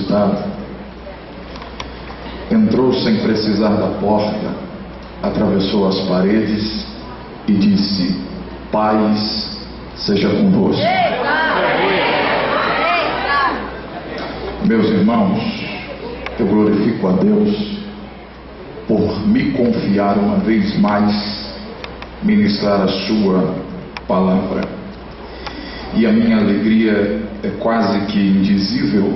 ressuscitado, entrou sem precisar da porta, atravessou as paredes e disse: paz seja convosco. Meus irmãos, eu glorifico a Deus por me confiar uma vez mais ministrar a sua palavra, e a minha alegria é quase que indizível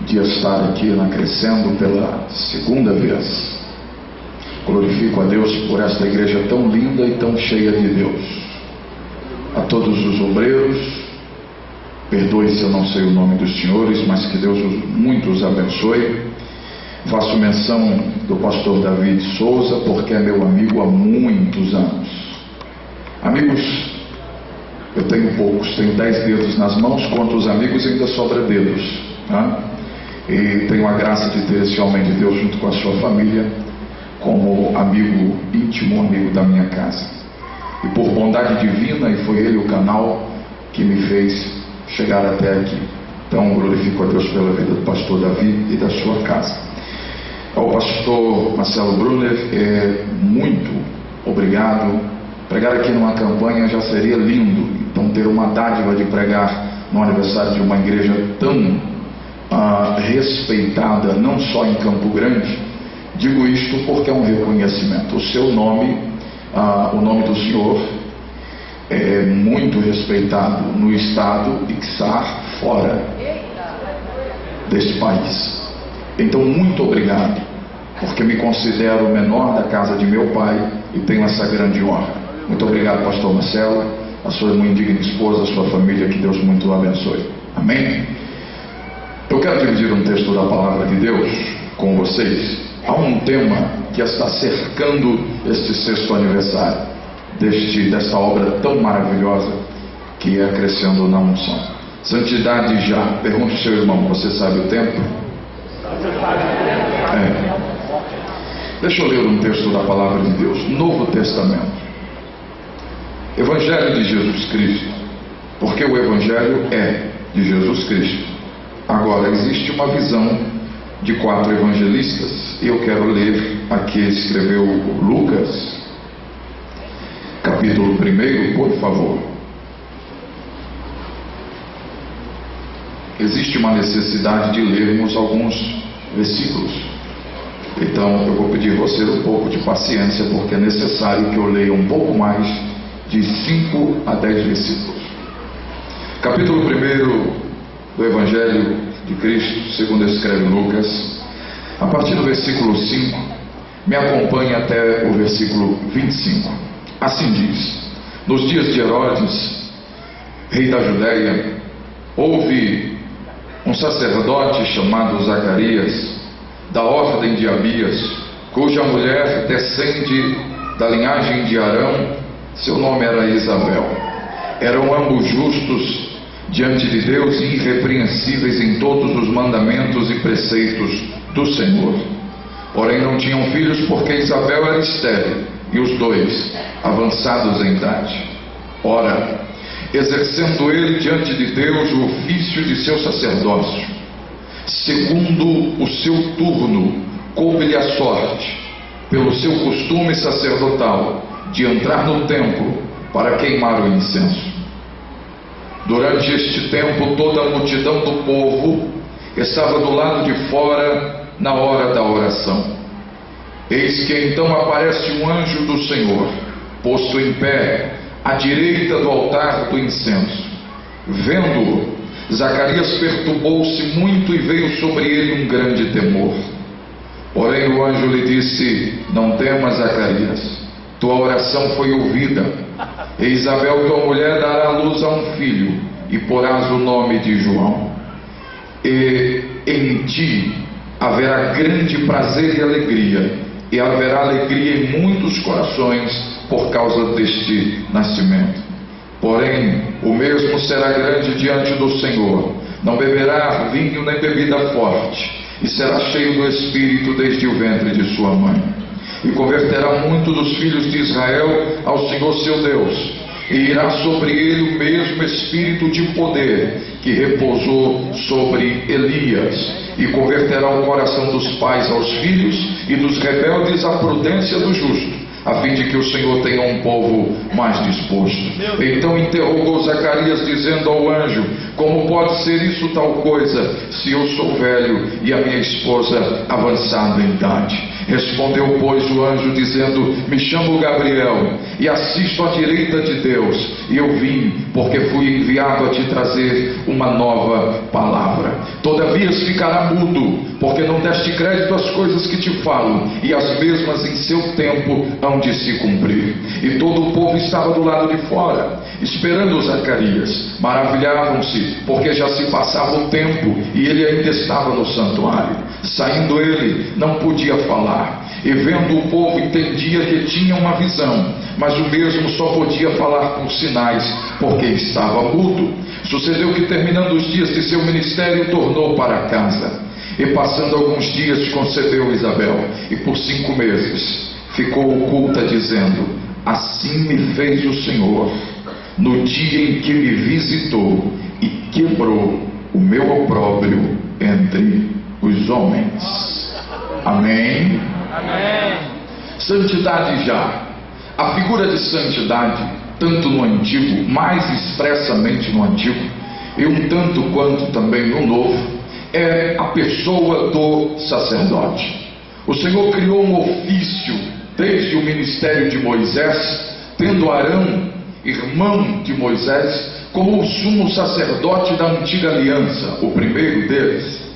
de estar aqui na Crescendo pela segunda vez. Glorifico a Deus por esta igreja tão linda e tão cheia de Deus. A todos os obreiros, perdoe se eu não sei o nome dos senhores, mas que Deus muito os abençoe. Faço menção do pastor David Souza, porque é meu amigo há muitos anos. Amigos, eu tenho poucos, tenho 10 dedos nas mãos, quantos amigos ainda sobra dedos, tá? E tenho a graça de ter esse homem de Deus junto com a sua família como amigo íntimo, amigo da minha casa. E por bondade divina, e foi ele o canal que me fez chegar até aqui. Então glorifico a Deus pela vida do pastor Davi e da sua casa. Ao pastor Marcelo Brunner, muito obrigado. Pregar aqui numa campanha já seria lindo, então ter uma dádiva de pregar no aniversário de uma igreja tão respeitada, não só em Campo Grande. Digo isto porque é um reconhecimento. O seu nome, o nome do senhor é muito respeitado no estado e quiçá fora deste país. Então muito obrigado, porque me considero o menor da casa de meu pai e tenho essa grande honra. Muito obrigado, pastor Marcelo, a sua muito digna esposa, a sua família, que Deus muito o abençoe. Amém? Eu quero dividir um texto da palavra de Deus com vocês. Há um tema que está cercando este 6º aniversário desta obra tão maravilhosa que é Crescendo na Unção. Santidade já. Pergunta ao seu irmão: você sabe o tempo? Deixa eu ler um texto da palavra de Deus, Novo Testamento, Evangelho de Jesus Cristo, porque o Evangelho é de Jesus Cristo. Agora, existe uma visão de 4 evangelistas, e eu quero ler a que escreveu Lucas, capítulo 1, por favor. Existe uma necessidade de lermos alguns versículos, então eu vou pedir a você um pouco de paciência, porque é necessário que eu leia um pouco mais de 5 a 10 versículos. Capítulo 1 do Evangelho de Cristo, segundo escreve Lucas, a partir do versículo 5, me acompanhe até o versículo 25. Assim diz: nos dias de Herodes, rei da Judéia, houve um sacerdote chamado Zacarias, da ordem de Abias, cuja mulher descende da linhagem de Arão. Seu nome era Isabel. Eram ambos justos diante de Deus e irrepreensíveis em todos os mandamentos e preceitos do Senhor. Porém não tinham filhos, porque Isabel era estéril, e os dois avançados em idade. Ora, exercendo ele diante de Deus o ofício de seu sacerdócio, segundo o seu turno, coube-lhe a sorte, pelo seu costume sacerdotal, de entrar no templo para queimar o incenso. Durante este tempo, toda a multidão do povo estava do lado de fora na hora da oração. Eis que então aparece um anjo do Senhor, posto em pé à direita do altar do incenso. Vendo-o, Zacarias perturbou-se muito e veio sobre ele um grande temor. Porém o anjo lhe disse: não temas, Zacarias, tua oração foi ouvida, e Isabel, tua mulher, dará luz a um filho, e porás o nome de João. E em ti haverá grande prazer e alegria, e haverá alegria em muitos corações por causa deste nascimento. Porém, o mesmo será grande diante do Senhor, não beberá vinho nem bebida forte, e será cheio do Espírito desde o ventre de sua mãe. E converterá muito dos filhos de Israel ao Senhor seu Deus, e irá sobre ele o mesmo espírito de poder que repousou sobre Elias, e converterá o coração dos pais aos filhos e dos rebeldes à prudência do justo, a fim de que o Senhor tenha um povo mais disposto. Então interrogou Zacarias, dizendo ao anjo: como pode ser isso tal coisa, se eu sou velho e a minha esposa avançada em idade? Respondeu, pois, o anjo, dizendo: me chamo Gabriel, e assisto à direita de Deus, e eu vim porque fui enviado a te trazer uma nova palavra. Todavia ficará mudo, porque não deste crédito às coisas que te falo, e as mesmas em seu tempo hão de se cumprir. E todo o povo estava do lado de fora, esperando Zacarias. Maravilhavam-se, porque já se passava o tempo, e ele ainda estava no santuário. Saindo ele, não podia falar, e vendo o povo entendia que tinha uma visão, mas o mesmo só podia falar por sinais, porque estava mudo. Sucedeu que, terminando os dias de seu ministério, tornou para casa, e passando alguns dias concebeu Isabel, e por 5 meses ficou oculta, dizendo: assim me fez o Senhor no dia em que me visitou e quebrou o meu opróbrio entre os homens. Amém? Amém. Santidade já. A figura de santidade, tanto no Antigo, mais expressamente no Antigo, e um tanto quanto também no Novo, é a pessoa do sacerdote. O Senhor criou um ofício desde o ministério de Moisés, tendo Arão, irmão de Moisés, como o sumo sacerdote da antiga aliança, o primeiro deles.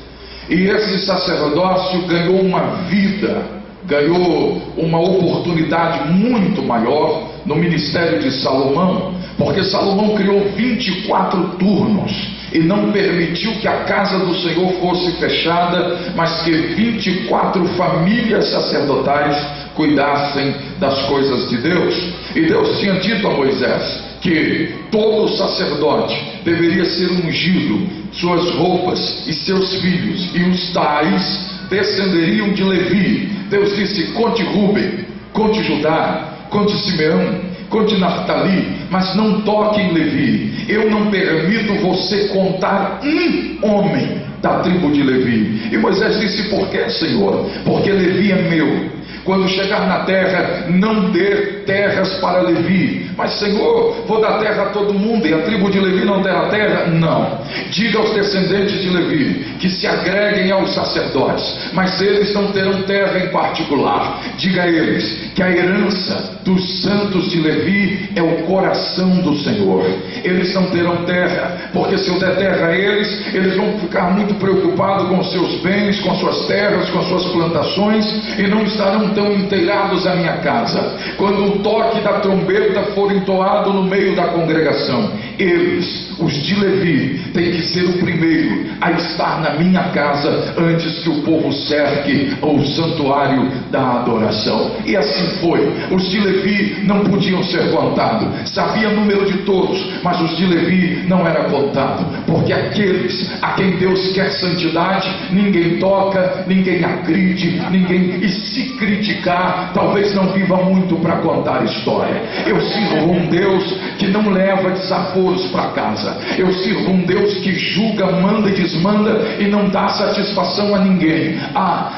E esse sacerdócio ganhou uma vida, ganhou uma oportunidade muito maior no ministério de Salomão, porque Salomão criou 24 turnos e não permitiu que a casa do Senhor fosse fechada, mas que 24 famílias sacerdotais cuidassem das coisas de Deus. E Deus tinha dito a Moisés que todo sacerdote deveria ser ungido, suas roupas e seus filhos e os tais descenderiam de Levi. Deus disse: conte Rúben, conte Judá, conte Simeão, conte Naftali, mas não toque em Levi. Eu não permito você contar um homem da tribo de Levi. E Moisés disse: por que, Senhor? Porque Levi é meu. Quando chegar na terra, não dê terras para Levi. Mas, Senhor, vou dar terra a todo mundo e a tribo de Levi não terá terra? Não. Diga aos descendentes de Levi que se agreguem aos sacerdotes, mas eles não terão terra em particular. Diga a eles que a herança dos santos de Levi é o coração do Senhor. Eles não terão terra, porque se eu der terra a eles, eles vão ficar muito preocupados com seus bens, com suas terras, com suas plantações, e não estarão tão inteirados à minha casa. Quando o toque da trombeta for entoado no meio da congregação, eles, os de Levi, têm que ser o primeiro a estar na minha casa antes que o povo cerque o santuário da adoração. E assim foi. Os de Levi não podiam ser contados. Sabia o número de todos, mas os de Levi não era contado, porque aqueles a quem Deus quer santidade, ninguém toca, ninguém agride, ninguém, e se criticar, talvez não viva muito para contar história. Eu sirvo um Deus que não leva desaforos para casa. Eu sirvo um Deus que julga, manda e desmanda e não dá satisfação a ninguém.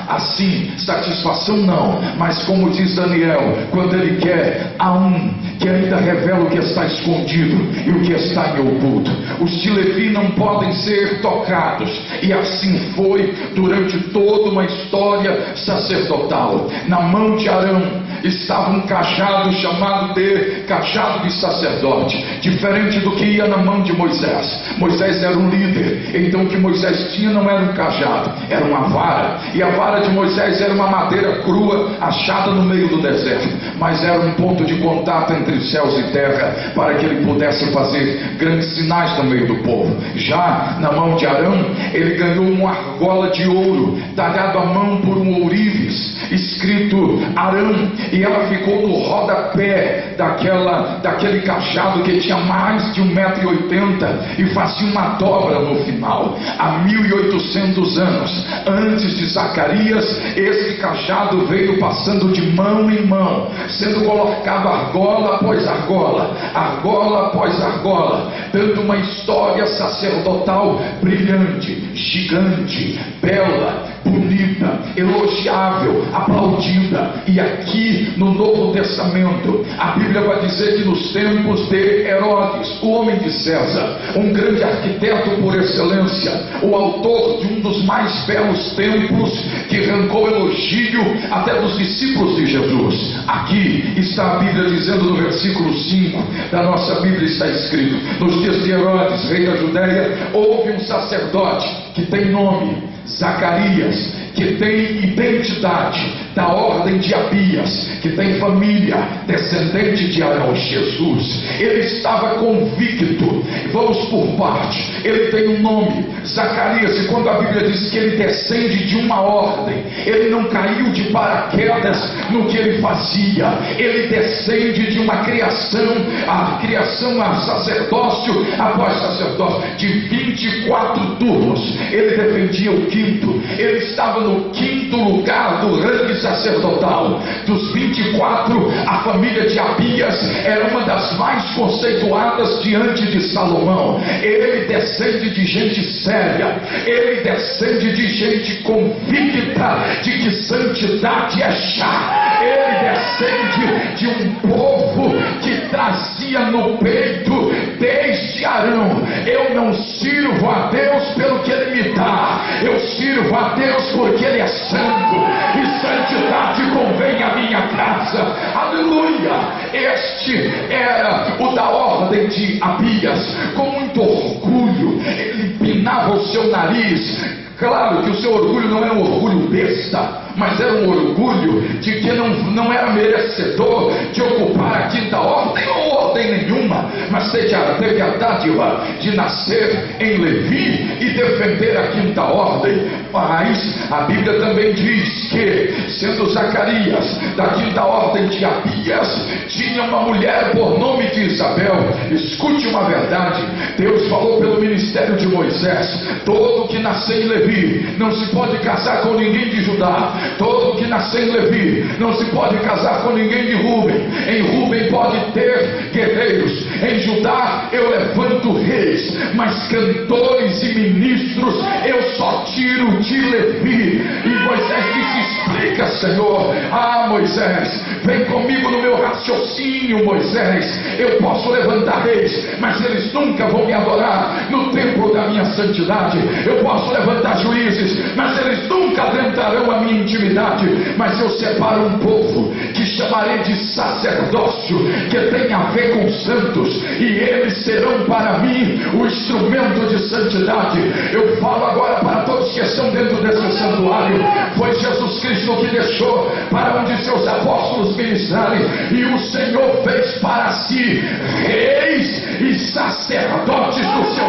Assim, satisfação não, mas como diz Daniel, quando ele quer, há um que ainda revela o que está escondido e o que está em oculto. Os de Levi não podem ser tocados, e assim foi durante toda uma história sacerdotal. Na mão de Arão estava um cajado chamado de cajado de sacerdote, diferente do que ia na mão de Moisés. Moisés era um líder, então o que Moisés tinha não era um cajado, era uma vara, e a vara de Moisés era uma madeira crua achada no meio do deserto, mas era um ponto de contato entre céus e terra, para que ele pudesse fazer grandes sinais no meio do povo. Já na mão de Arão, ele ganhou uma argola de ouro, talhado à mão por um ourives, escrito Arão, e ela ficou no rodapé daquele cajado que tinha mais de 1,80 m 40 e fazia uma dobra no final. Há 1800 anos antes de Zacarias, esse cajado veio passando de mão em mão, sendo colocado argola após argola, argola após argola, dando uma história sacerdotal brilhante, gigante, bela, bonita, elogiável, aplaudida. E aqui no Novo Testamento, a Bíblia vai dizer que nos tempos de Herodes, o homem de César, um grande arquiteto por excelência, o autor de um dos mais belos templos, que arrancou elogio até dos discípulos de Jesus. Aqui está a Bíblia dizendo no versículo 5 da nossa Bíblia, está escrito: nos dias de Herodes, rei da Judéia, houve um sacerdote que tem nome, Zacarias, que tem identidade da ordem de Abias, que tem família descendente de Arão, Jesus. Ele estava convicto. Vamos por parte. Ele tem um nome, Zacarias, e quando a Bíblia diz que ele descende de uma ordem, ele não caiu de paraquedas no que ele fazia. Ele descende de uma criação, a sacerdócio após sacerdócio, de 24 turnos. Ele defendia o quinto. Ele estava no quinto lugar do ranking sacerdotal. Dos 24, a família de Abias era uma das mais conceituadas diante de Salomão. Ele descende de gente séria, ele descende de gente convicta de que santidade é chá. Ele descende de um povo que trazia no peito desde Arão: eu não sirvo a Deus pelo que ele me dá, eu sirvo a Deus porque ele é santo, e santidade convém à minha casa. Aleluia! Este era o da ordem de Abias. Com muito orgulho, ele empinava o seu nariz. Claro que o seu orgulho não era um orgulho besta, mas era um orgulho de que não era merecedor de ocupar a quinta ordem ou ordem nenhuma, mas teve a dádiva de nascer em Levi e defender a quinta ordem. Mas a Bíblia também diz que, sendo Zacarias da quinta ordem de Abias, tinha uma mulher por nome de Isabel. Escute uma verdade: Deus falou pelo ministério de Moisés: todo que nascer em Levi não se pode casar com ninguém de Judá. Todo que nascer em Levi não se pode casar com ninguém de Rúben. Em Rúben pode ter guerreiros. Em Judá eu levanto reis, mas cantores e ministros eu só tiro de Levi. E Moisés disse: explica, Senhor. Ah, Moisés, vem comigo no meu raciocínio, Moisés. Eu posso levantar reis, mas eles nunca vão me adorar no templo da minha santidade. Eu posso levantar juízes, mas eles nunca adentrarão a minha intimidade. Mas eu separo um povo que chamarei de sacerdócio, que tem a ver com santos, e eles serão para mim o instrumento de santidade. Eu falo agora para todos que estão dentro desse santuário: foi Jesus Cristo que deixou para um de seus apóstolos ministrarem, e o Senhor fez para si reis e sacerdotes do seu.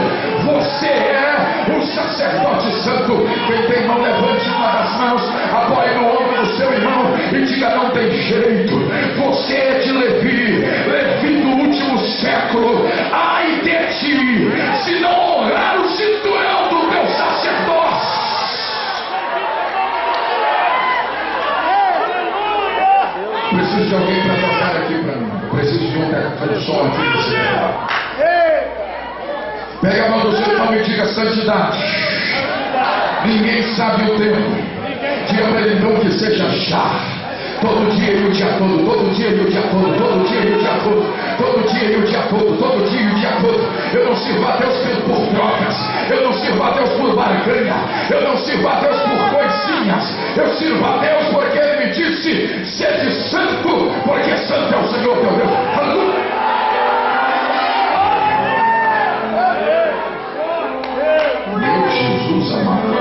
Você é um sacerdote santo. Quem tem mão, levante uma das mãos, apoie no ombro do seu irmão e diga: não tem jeito, você é de Levi, Levi do último século. Ai de ti, se não honrar o cinturão do teu sacerdócio. Preciso de alguém para tocar aqui para mim. Preciso de um técnico de som aqui nesse lugar. Pega a mão do seu irmão e diga: santidade. Ninguém sabe o tempo. Diga para ele então que seja já. Todo dia e o dia todo, todo dia e o dia todo, todo dia e o dia todo, todo dia e o dia todo, todo dia e o dia todo. Eu não sirvo a Deus por trocas, eu não sirvo a Deus por barganha, eu não sirvo a Deus por coisinhas. Eu sirvo a Deus porque Ele me disse: sede santo, porque santo é o Senhor teu Deus. Aleluia! Meu Jesus amado,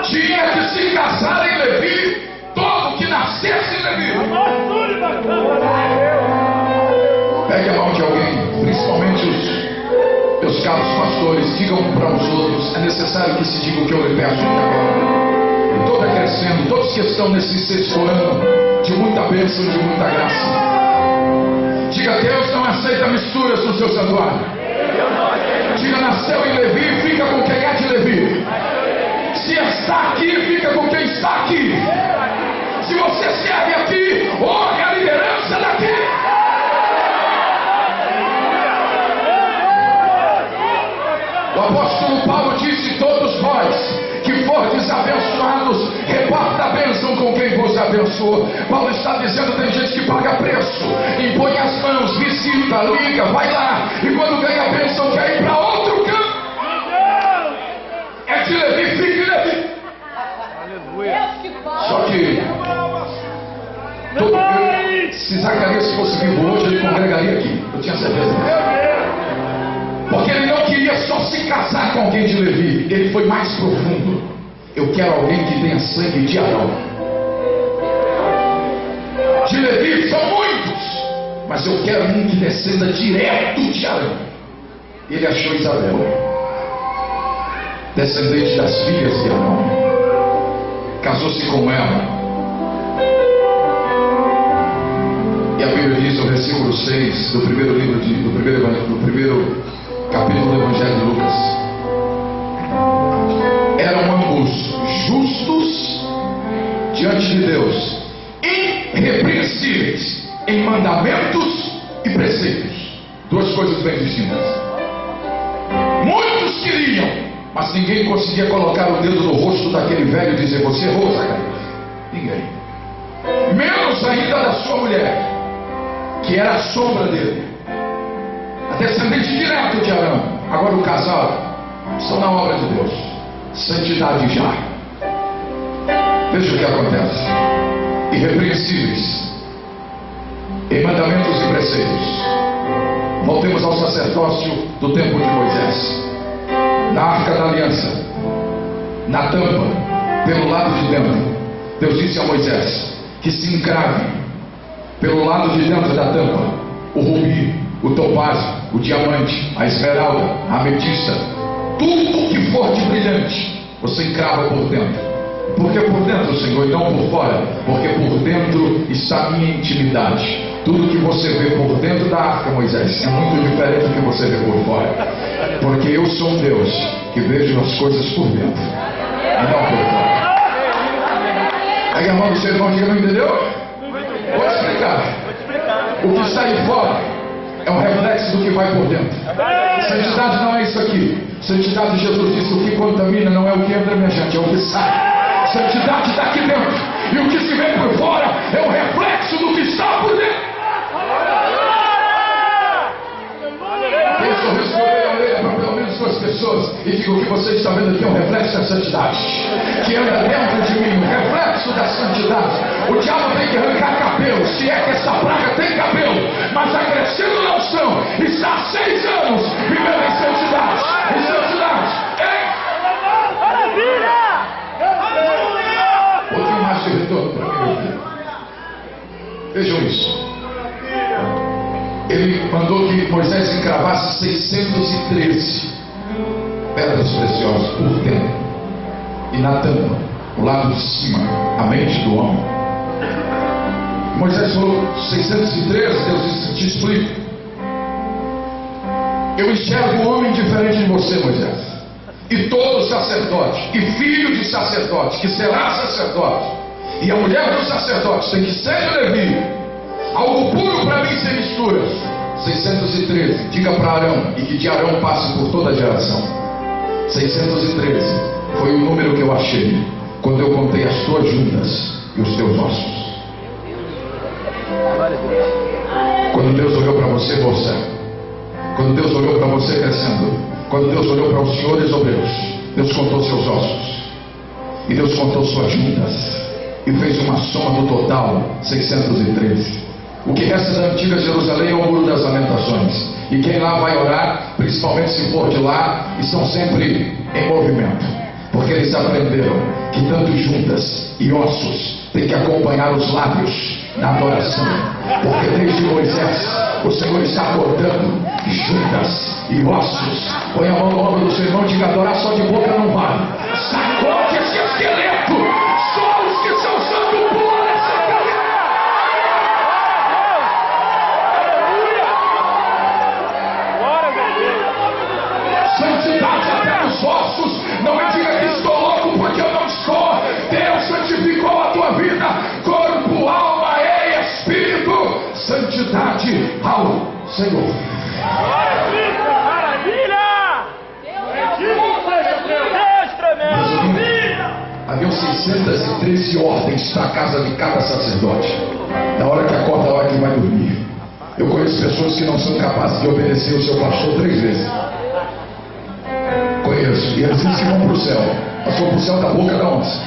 tinha que se casar em Levi, todo que nascesse em Levi. Pegue a mão de alguém, principalmente os meus caros pastores, digam para os outros: é necessário que se diga o que eu lhe peço agora. E toda crescendo, todos que estão nesse sexto ano de muita bênção e de muita graça. Diga: Deus não aceita misturas no seu santuário. Diga: nasceu em Levi, fica com quem é de Levi. Se está aqui, fica com quem está aqui. Se você serve aqui, honre a liderança daqui. O apóstolo Paulo disse: todos vós que fordes abençoados, reparta a bênção com quem vos abençoou. Paulo está dizendo: tem gente que paga preço, impõe as mãos, visita, liga, vai lá, e quando ganha a bênção quer ir para outro canto. É de Levi, fica em Levi. Só que se Zacarias fosse vivo hoje, ele congregaria aqui, eu tinha certeza disso. Porque ele não queria só se casar com alguém de Levi, ele foi mais profundo. Eu quero alguém que tenha sangue de Arão. De Levi são muitos, mas eu quero um que descenda direto de Arão. Ele achou Isabel, descendente das filhas de Arão, casou-se com ela. E a Bíblia diz no versículo 6 do primeiro livro do primeiro capítulo do Evangelho de Lucas: eram ambos justos diante de Deus, irrepreensíveis em mandamentos e preceitos. Duas coisas bem distintas. Muitos queriam, mas ninguém conseguia colocar o dedo no rosto daquele velho e dizer: você errou, Zacarias. Ninguém. Menos ainda da sua mulher, que era a sombra dele, a descendente direto de Arão. Agora o casal estão na obra de Deus, santidade já. Veja o que acontece: irrepreensíveis em mandamentos e preceitos. Voltemos ao sacerdócio do tempo de Moisés. Na arca da aliança, na tampa, pelo lado de dentro, Deus disse a Moisés que se encrave pelo lado de dentro da tampa o rubi, o topázio, o diamante, a esmeralda, a ametista, tudo que for de brilhante, você encrava por dentro. Por que por dentro, Senhor, e não por fora? Porque por dentro está a minha intimidade. Tudo que você vê por dentro da arca, Moisés, é muito diferente do que você vê por fora. Porque eu sou um Deus que vejo as coisas por dentro e não por fora. Pega a mão do seu irmão que não entendeu? Vou explicar. O que está aí fora é um reflexo do que vai por dentro. Santidade não é isso aqui. Santidade, Jesus disse: o que contamina não é o que entra, minha gente, é o que sai. Santidade está aqui dentro, e o que se vê por fora é um reflexo do que está por dentro. Quem sorriso que eu dei a orelha para pelo menos duas pessoas e digo: o que você está vendo aqui é um reflexo da santidade que anda dentro de mim, um reflexo da santidade. O diabo tem que arrancar cabelo, se é que essa praga tem cabelo, mas a crescendo na unção está há 6 anos vivendo em santidade. Em santidade. Um pouquinho mais de retorno para mim, meu filho. Vejam isso. Ele mandou que Moisés encravasse 613 pedras preciosas por dentro, e na tampa, o lado de cima, a mente do homem. Moisés falou: 613, Deus disse: te explico. Eu enxergo um homem diferente de você, Moisés, e todo sacerdote, e filho de sacerdote, que será sacerdote, e a mulher do sacerdote tem que ser de Levi, algo puro para mim, sem misturas. 613, diga para Arão, e que de Arão passe por toda a geração. 613 foi o número que eu achei quando eu contei as tuas juntas e os teus ossos. Quando Deus olhou para você, quando Deus olhou para você crescendo, quando Deus olhou para os senhores obreiros, Deus contou seus ossos, e Deus contou suas juntas, e fez uma soma do total: 613. O que resta da antiga Jerusalém é o Muro das Lamentações, e quem lá vai orar, principalmente se for de lá, estão sempre em movimento, porque eles aprenderam que tanto juntas e ossos tem que acompanhar os lábios na adoração, porque desde Moisés o Senhor está acordando juntas e ossos. Põe a mão no ombro do seu irmão e diga: adorar só de boca não vale. Sacode esse esqueleto. Só os que são santos pulam essa cadeira. Senhor. Havia 613 ordens para a casa de cada sacerdote. Na hora que acorda, na hora que vai dormir. Eu conheço pessoas que não são capazes de obedecer o seu pastor 3 vezes. Conheço. E eles dizem que vão para o céu. Mas vão para o céu da boca da onça.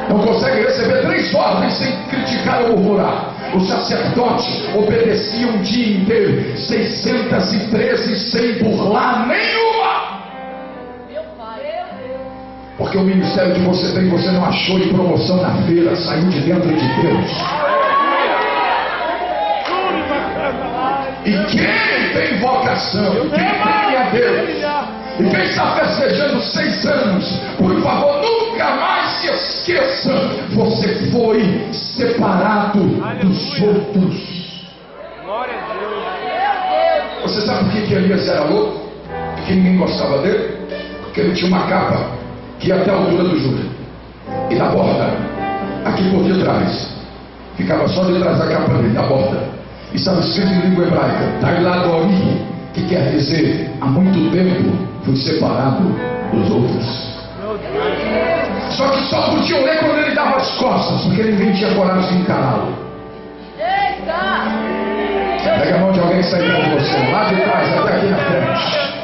Não conseguem receber 3 ordens sem criticar ou murmurar. O sacerdote obedecia um dia inteiro. 613 sem burlar nenhuma. Porque o ministério que você tem, você não achou em promoção na feira, saiu de dentro de Deus. E quem tem vocação, quem tem a Deus, e quem está festejando 6 anos, por favor, nunca mais se esqueça: você foi separado dos outros. Você sabe por que Elias era louco? Porque ninguém gostava dele? Porque ele tinha uma capa que ia até a altura do joelho, e na borda, aqui por detrás, ficava só de trás da capa dele, na borda, e estava escrito em língua hebraica, Tailadori, que quer dizer: há muito tempo fui separado dos outros. Só que só podiam ler quando ele dava as costas, porque ninguém tinha coragem de encará-lo. Pega a mão de alguém que está aí perto de você, lá de trás até aqui na frente.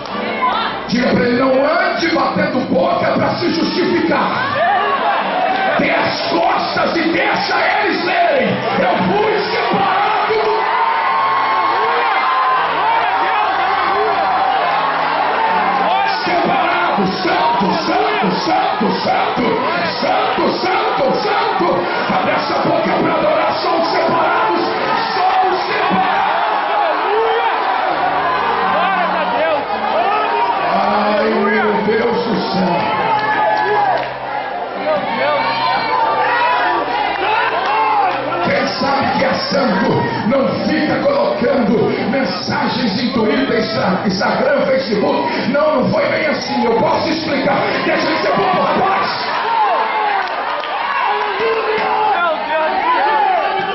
Diga para ele: não ande batendo boca para se justificar. Dê as costas e deixa eles lerem. Eu fui separado. Separado, santo, santo, santo, santo, santo, santo, santo. Abre essa boca para adorar. São separados, somos separados. Ai, meu Deus do céu. Quem sabe que é santo não fica colocando mensagens em Twitter, Instagram, Facebook. Não foi bem assim. Eu posso explicar. Deixa de ser bobo, rapaz.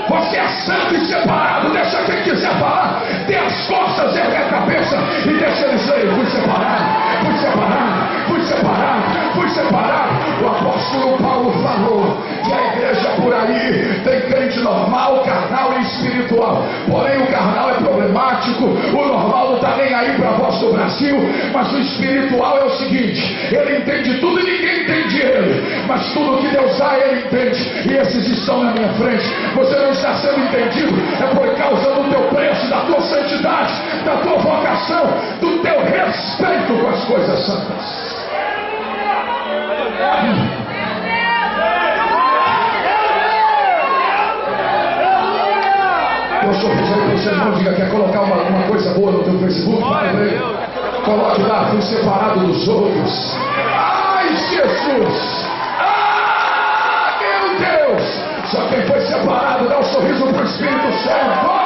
Você é santo e separado. Deixa quem quiser falar. Dê as costas, ergue a cabeça e deixa eles lerem. Fui separado, fui separado, fui separado, fui separado. O apóstolo Paulo falou que a igreja por aí tem crente normal, carnal e espiritual. Porém o carnal é problemático, o normal não está nem aí para a voz do Brasil. Mas o espiritual é o seguinte: ele entende tudo e ninguém entende ele, mas tudo que Deus dá ele entende. E esses estão na minha frente. Você não está sendo entendido é por causa do teu preço, da tua santidade, da tua vocação, do teu respeito com as coisas santas. Eu sou pedindo que você não diga, quer colocar uma coisa boa no teu Facebook? Coloque lá: fui separado dos outros. Ai, Jesus! Ah, meu Deus! Só quem foi separado dá um sorriso para o Espírito Santo.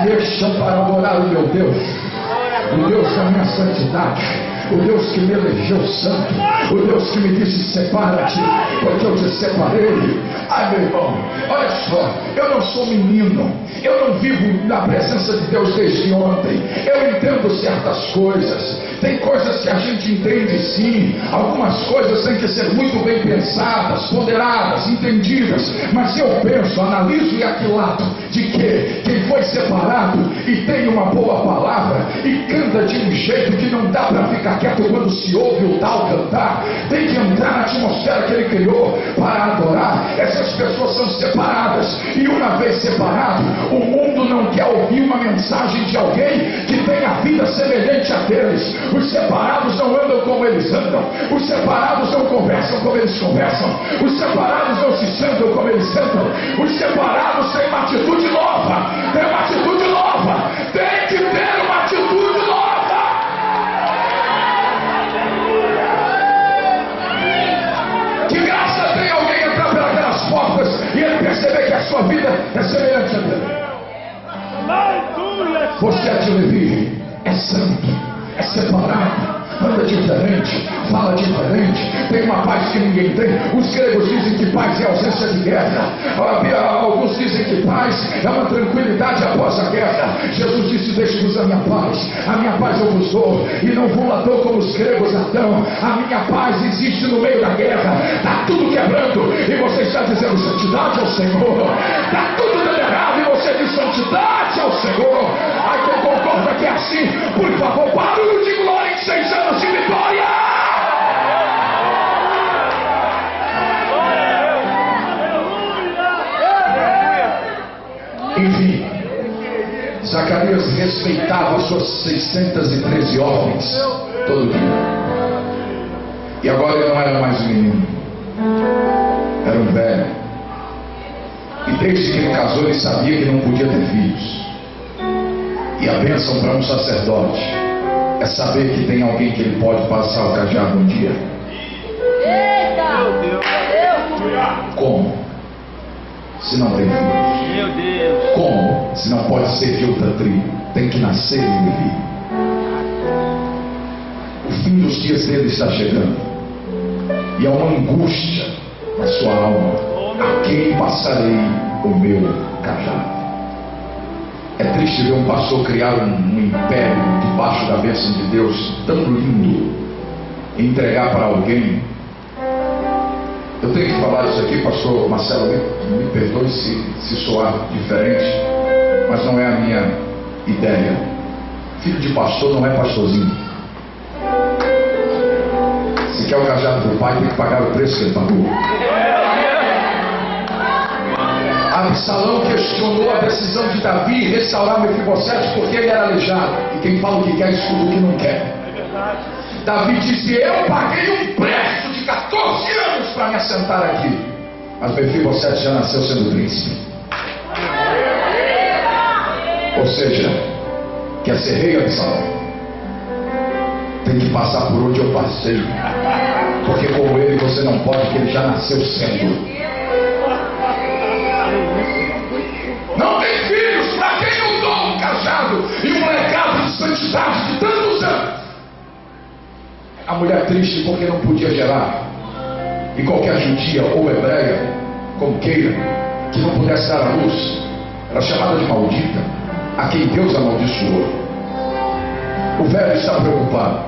Deixa para adorar o meu Deus, o Deus da minha santidade, o Deus que me elegeu santo, o Deus que me disse: separa-te, porque eu te separei. Ai, meu irmão, olha só, eu não sou menino, eu não vivo na presença de Deus desde ontem. Eu entendo certas coisas. Tem coisas que a gente entende sim, algumas coisas têm que ser muito bem pensadas, ponderadas, entendidas. Mas eu penso, analiso e aquilato de que quem foi separado e tem uma boa palavra e canta de um jeito que não dá para ficar quieto quando se ouve o tal cantar, tem que entrar na atmosfera que ele criou para adorar. Essas pessoas são separadas, e uma vez separado, o mundo não quer ouvir uma mensagem de alguém que tem a vida semelhante a deles. Os separados não andam como eles andam, os separados não conversam como eles conversam, os separados não se sentam como eles sentam. Os separados têm uma atitude nova, tem uma atitude nova, tem que ter uma atitude nova. Que graça tem alguém entrar pelas portas e ele perceber que a sua vida é semelhante a dele. Você é de Levi, é santo, é separado, anda diferente, fala diferente, tem uma paz que ninguém tem. Os gregos dizem que paz é ausência de guerra. Alguns dizem que paz é uma tranquilidade após a guerra. Jesus disse: deixe-vos a minha paz eu vos dou, e não vos lá dou como os gregos a dão. A minha paz existe no meio da guerra. Está tudo quebrando e você está dizendo santidade ao Senhor. Está tudo dando errado e você diz santidade ao Senhor. Ai, quem concorda que é assim, por favor, barulho de glória em 6 anos de vitória. Enfim, Zacarias respeitava suas 613 ordens todo dia. E agora ele não era mais um menino, era um velho. E desde que ele casou, ele sabia que não podia ter filhos. E a bênção para um sacerdote é saber que tem alguém que ele pode passar o cajado um dia. Como? Se não tem filhos. Meu Deus. Como? Se não pode ser de outra tribo. Tem que nascer em Levi. O fim dos dias dele está chegando. E há uma angústia na sua alma. A quem passarei o meu cajado? É triste ver um pastor criar um império debaixo da bênção de Deus, tão lindo, e entregar para alguém. Eu tenho que falar isso aqui, pastor Marcelo, me perdoe se soar diferente, mas não é a minha ideia. Filho de pastor não é pastorzinho. Se quer o cajado do pai, tem que pagar o preço que ele pagou. Absalão questionou a decisão de Davi restaurar Mefibosete porque ele era aleijado. E quem fala o que quer, escuta o que não quer. Davi disse: eu paguei um preço de 14 anos para me assentar aqui. Mas Mefibosete já nasceu sendo príncipe. Ou seja, quer ser rei, Absalão? Tem que passar por onde eu passei. Porque como ele você não pode, porque ele já nasceu sendo. Não tem filhos para quem eu dou um cajado e um legado de santidade de tantos anos. A mulher triste porque não podia gerar. E qualquer judia ou hebreia, como queira, que não pudesse dar a luz, era chamada de maldita, a quem Deus amaldiçoou. O velho está preocupado.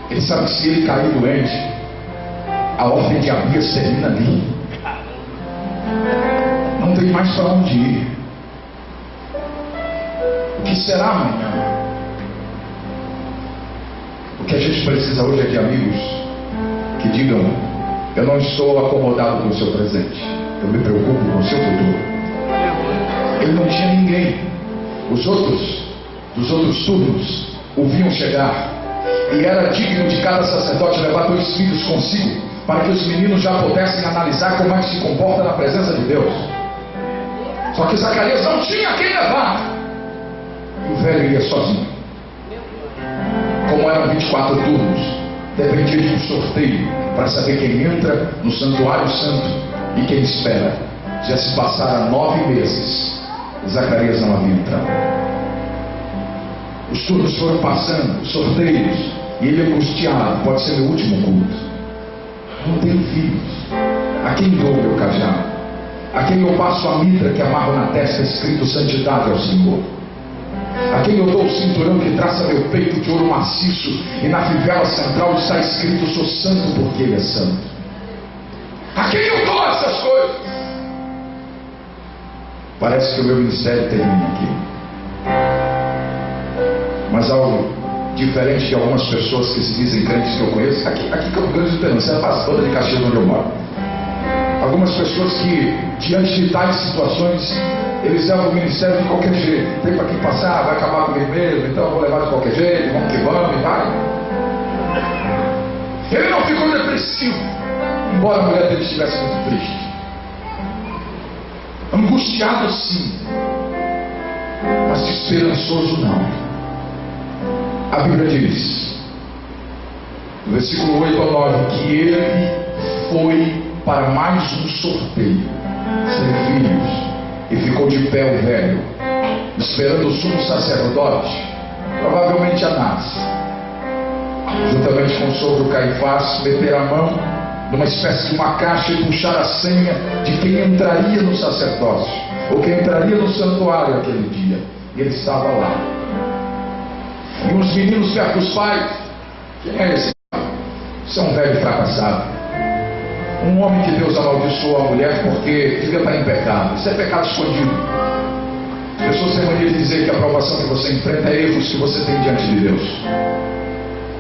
Ele sabe que se ele cair doente, a ordem de Abias termina ali. Não tem mais para onde ir. O que será amanhã? O que a gente precisa hoje é de amigos que digam: eu não estou acomodado com o seu presente, eu me preocupo com o seu futuro. Ele não tinha ninguém. Os outros, dos outros turnos, o viam chegar, e era digno de cada sacerdote levar 2 filhos consigo, para que os meninos já pudessem analisar como é que se comporta na presença de Deus. Só que Zacarias não tinha quem levar, e o velho ia sozinho. Como eram 24 turnos, dependia de um sorteio para saber quem entra no santuário santo e quem espera. Já se passaram 9 meses, Zacarias não havia entrado. Os turnos foram passando, os sorteios, e ele angustiado: pode ser meu último culto. Não tenho filhos. A quem dou meu cajado? A quem eu passo a mitra que amarro na testa escrito santidade ao Senhor? A quem eu dou o cinturão que traça meu peito de ouro maciço e na fivela central está escrito: sou santo porque ele é santo? A quem eu dou essas coisas? Parece que o meu ministério termina aqui. Mas algo diferente de algumas pessoas que se dizem crentes que eu conheço, aqui Campo Grande do Pernambuco, é a base toda de Caxias onde eu moro. Algumas pessoas que, diante de tais situações, eles levam o ministério de qualquer jeito. Tem para quem passar, vai acabar comigo mesmo, então eu vou levar de qualquer jeito, vamos que vamos, e vai. Ele não ficou depressivo, embora a mulher dele estivesse muito triste. Angustiado sim, mas esperançoso não. A Bíblia diz, no versículo 8 ao 9, que ele foi para mais um sorteio, sem filhos, e ficou de pé o velho, esperando o sumo sacerdote, provavelmente Anás, juntamente com o sogro Caifás, meter a mão numa espécie de uma caixa e puxar a senha de quem entraria no sacerdócio, ou quem entraria no santuário aquele dia. E ele estava lá. E uns meninos perto dos pais. Quem é esse? Isso é um velho fracassado. Um homem que Deus amaldiçoou a mulher porque devia estar em pecado. Isso é pecado escondido. As pessoas têm mania de dizer que a provação que você enfrenta é erros que você tem diante de Deus.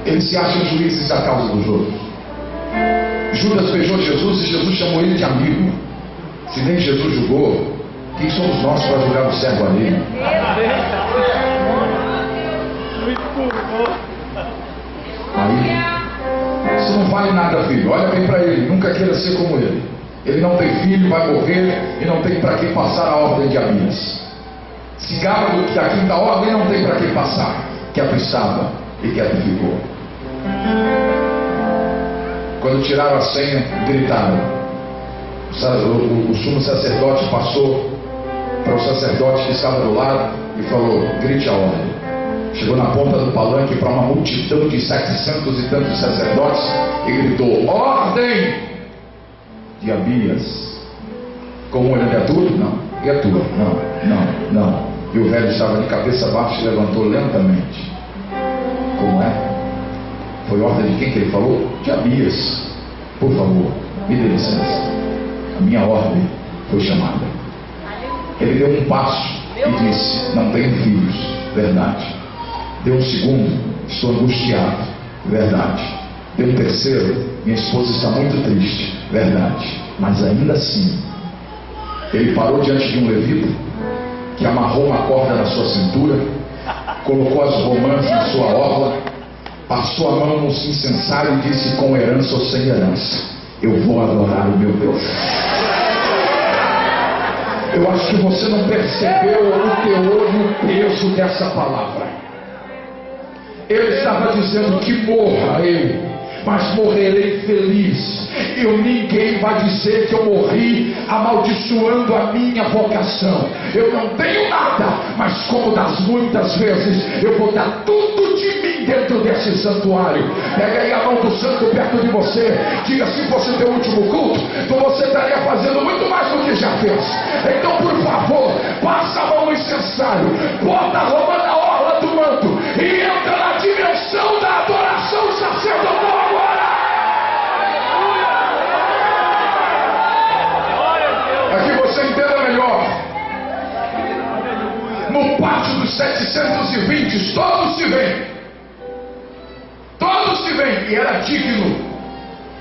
Eles se acham juízes da causa dos outros. Judas beijou Jesus e Jesus chamou ele de amigo. Se nem Jesus julgou, quem somos nós para julgar o servo alheio? Aí, isso não vale nada, filho. Olha bem para ele, nunca queira ser como ele. Ele não tem filho, vai morrer e não tem para quem passar a ordem de Abias. Se gaba da quinta ordem, não tem para quem passar. Que apressava e que ficou. Quando tiraram a senha, gritaram. O sumo sacerdote passou para o sacerdote que estava do lado e falou: grite a ordem. Chegou na ponta do palanque para uma multidão de 700 e tantos sacerdotes e gritou: ordem de Abias. Como ele é tudo? Não. E é tudo? Não. E o velho estava de cabeça baixa e levantou lentamente. Como é? Foi ordem de quem que ele falou? De Abias. Por favor, me dê licença. A minha ordem foi chamada. Ele deu um passo e disse: não tenho filhos. Verdade. Deu um segundo: estou angustiado. Verdade. Deu um terceiro: minha esposa está muito triste. Verdade. Mas ainda assim, ele parou diante de um levita que amarrou uma corda na sua cintura, colocou as romãs na sua orla, passou a mão no incensário e disse: com herança ou sem herança, eu vou adorar o meu Deus. Eu acho que você não percebeu o teor e o peso dessa palavra. Ele estava dizendo que morra eu, mas morrerei feliz. Ninguém vai dizer que eu morri amaldiçoando a minha vocação. Eu não tenho nada, mas como das muitas vezes, eu vou dar tudo de mim dentro desse santuário. Pega aí a mão do santo perto de você. Diga: se fosse teu último culto, então você estaria fazendo muito mais do que já fez. Então, por favor, passa a mão no incensário, bota a roupa na orla do manto e entra na dimensão da adoração sacerdotal agora. Aqui você entenda melhor. No pátio dos 720, todos se veem. Todos se veem. E era digno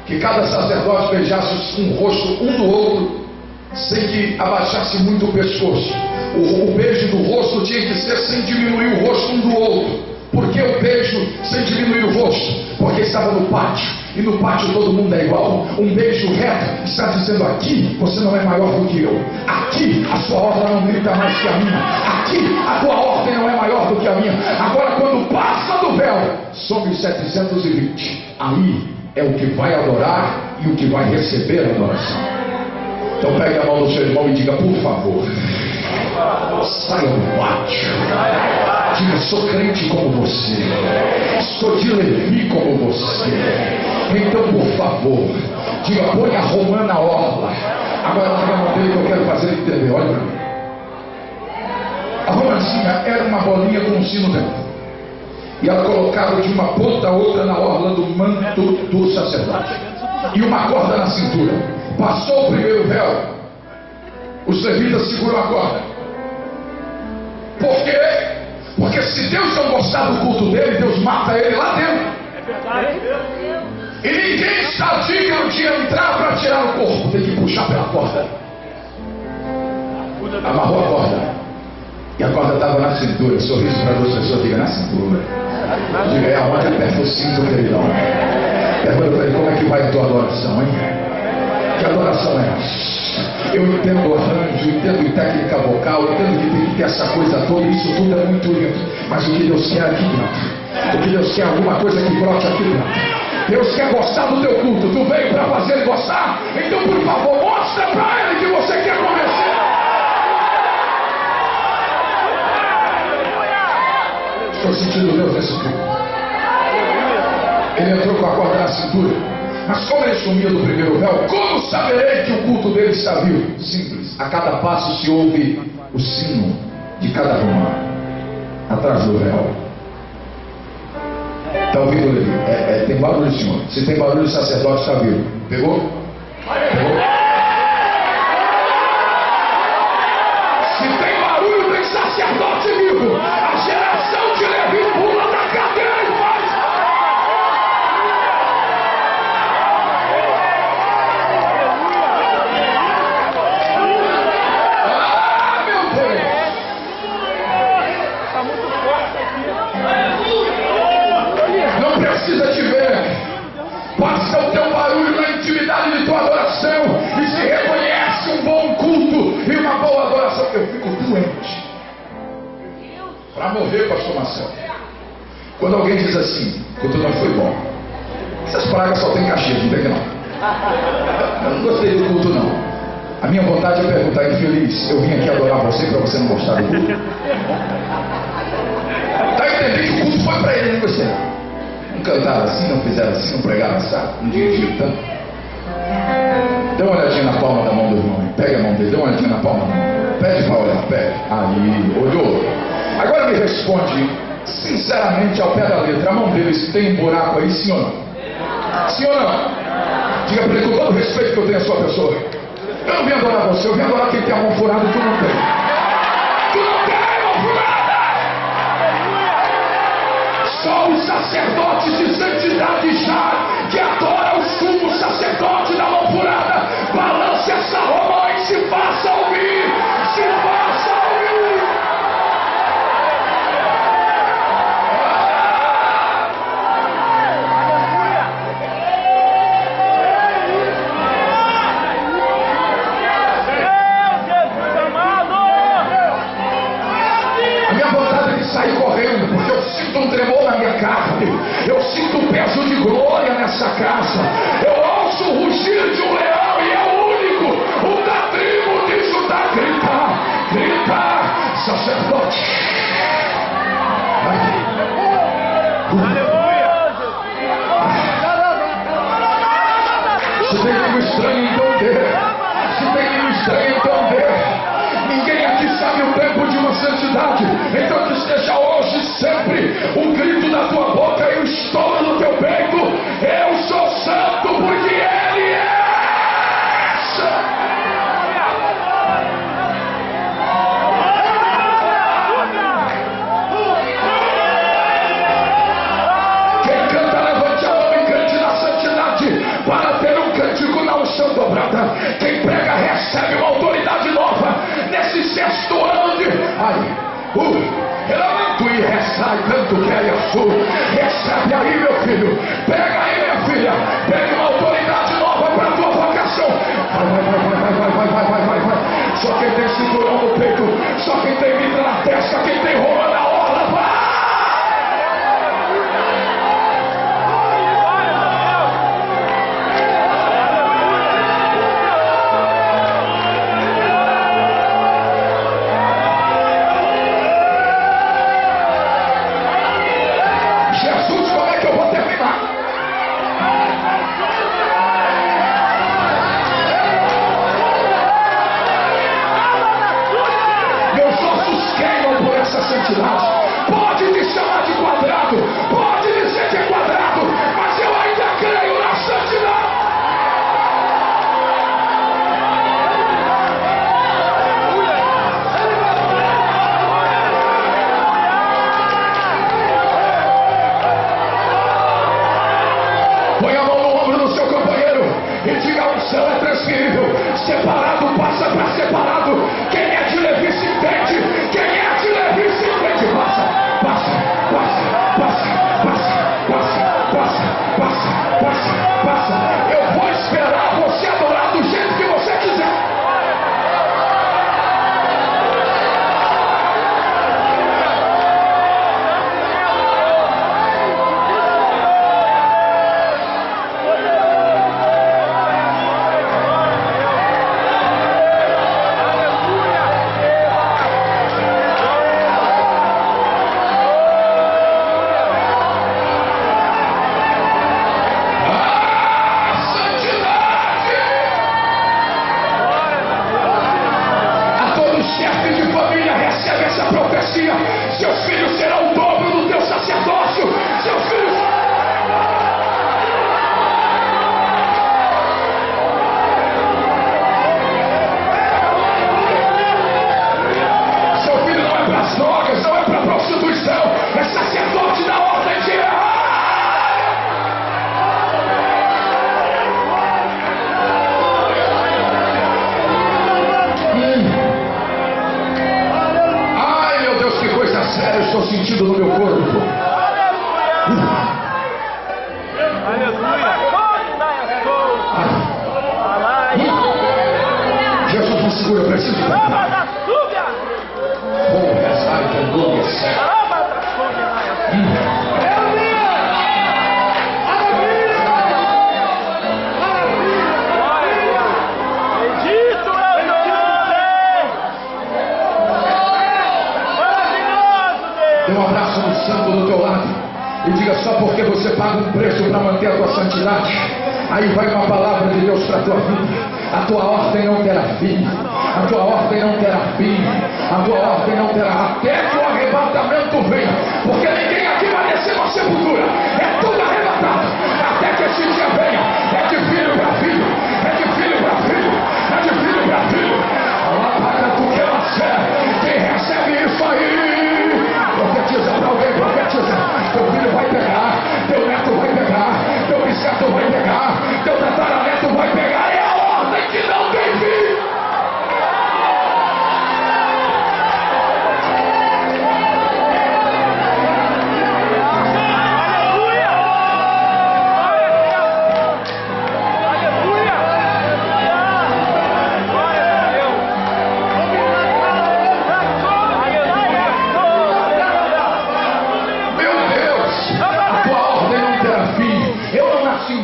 que cada sacerdote beijasse um rosto um do outro, sem que abaixasse muito o pescoço. O beijo do rosto tinha que ser sem diminuir o rosto um do outro. Por que o beijo sem diminuir o rosto? Porque estava no pátio. E no pátio todo mundo é igual. Um beijo reto está dizendo: aqui você não é maior do que eu. Aqui a sua ordem não grita mais que a minha. Aqui a tua ordem não é maior do que a minha. Agora, quando passa do véu, sobe os 720. Aí é o que vai adorar e o que vai receber a adoração. Então pegue a mão do seu irmão e diga: por favor, saia do pátio. Diga: sou crente como você, sou de Levi como você. Então, por favor, diga: põe a romã na orla. Agora larga a mão dele que eu quero fazer ele entender. Olha para mim. A romãzinha era uma bolinha com um sino dentro, e ela colocava de uma ponta a outra na orla do manto do sacerdote, e uma corda na cintura. Passou o primeiro véu, os levitas seguram a corda. Por quê? Porque se Deus não gostar do culto dele, Deus mata ele lá dentro. É verdade. E ninguém está digno de entrar para tirar o corpo. Tem que puxar pela corda. Amarrou a corda. E a corda estava na cintura. Sorriso para duas pessoas. Diga: na cintura. Diga: é aonde aperta o cinto, queridão. Pergunta para ele: como é que vai a tua adoração, hein? Que adoração é essa? Eu entendo arranjo, entendo técnica vocal, entendo que tem que ter essa coisa toda, isso tudo é muito lindo. Mas o que Deus quer aqui dentro, o que Deus quer é alguma coisa que brote aqui dentro. Deus quer gostar do teu culto. Tu veio para fazer ele gostar? Então, por favor, mostra para ele que você quer convencer. foi sentido Deus nesse culto. Ele entrou com a corda na cintura. Mas como ele sumia do primeiro véu, como saberei que o culto dele está vivo? Simples. A cada passo se ouve o sino de cada romã atrás do véu. Está ouvindo ele? Tem barulho, senhor. Se tem barulho, o sacerdote está vivo. Pegou? Pegou? Se tem barulho, tem sacerdote vivo. A geração de Levi pula da cadeira e faz. Ah, meu Deus! Está muito forte aqui. Não precisa te ver. Passa o teu barulho na intimidade de tua adoração e se reconhece um bom culto e uma boa adoração. Eu fico doente para morrer, pastor Marcelo, quando alguém diz assim: o culto não foi bom. Essas pragas só tem cachimbo, não tem que não. Eu não gostei do culto não. A minha vontade é perguntar: infeliz, eu vim aqui adorar você para você não gostar do culto? Tá entendendo que o culto foi para ele, não você? Não cantaram assim, não fizeram assim, não pregaram assim, não dirigiram tanto. Dê uma olhadinha na palma da mão do irmão. Pega a mão dele, dê uma olhadinha na palma da mão. Pede para olhar, pede. Aí, olhou. Agora me responde sinceramente ao pé da letra. A mão deles tem um buraco aí, sim ou não? Sim ou não? Diga para ele com todo o respeito que eu tenho à sua pessoa. Eu não vim adorar você, eu vim adorar quem tem a mão furada e tu não tem. Tu não tem a mão furada! Só os sacerdotes de santidade já, que adora o sumo sacerdote da mão furada, balance essa romã e se faça ouvir, se faça ouvir. A minha vontade é de sair correndo, porque eu sinto um tremor na minha carne, eu sinto um peso de glória nessa casa, eu ouço o rugir de um leão e é o único, o da tribo de Judá. Gritar, sacerdote. Se tem língua estranha, entender. Se tem língua estranha, entender. Ninguém aqui sabe o tempo de uma santidade. Então que esteja hoje sempre o grito da tua boca e o estouro do teu peito: eu sou santo porque Ele é santo. Quem canta, levante a mão e cante na santidade para ter um cântico na unção dobrada. Quem prega recebe uma autoridade nova nesse sexto ano de... Elemanto e recai, canto que é Yasu. Recebe aí, meu filho. Pega aí, minha filha. Pega uma autoridade nova para a tua vocação. Vai. Só quem tem cinturão no peito, só quem tem mitra na testa, quem tem roupa na orla, vai. Jesus, como é que eu vou terminar? Meus ossos queimam por essa santidade. Pode me chamar de quadrado, pode dizer que é quadrado, mas eu ainda creio na santidade. Põe a mão no ombro do seu companheiro e diga: o céu é transferível. Separado passa para separado. Quem é de Levi se entende. Quem é de Levi se entende. Passa. Eu vou esperar você adorar do jeito que você quiser. e diga: só porque você paga um preço para manter a tua santidade, aí vai uma palavra de Deus para a tua vida. A tua ordem não terá fim, a tua ordem não terá fim, a tua ordem não terá, até que o arrebatamento venha, porque ninguém aqui vai descer na sepultura, é tudo arrebatado, até que esse dia venha. É de filho para filho, é de filho para filho, é de filho para filho. Alabaca tu que você, quem recebe isso aí, profetiza para alguém, profetiza. Teu filho vai pegar, teu neto vai pegar, teu bisneto vai pegar, teu tataraneto vai pegar, é a ordem que não tem fim.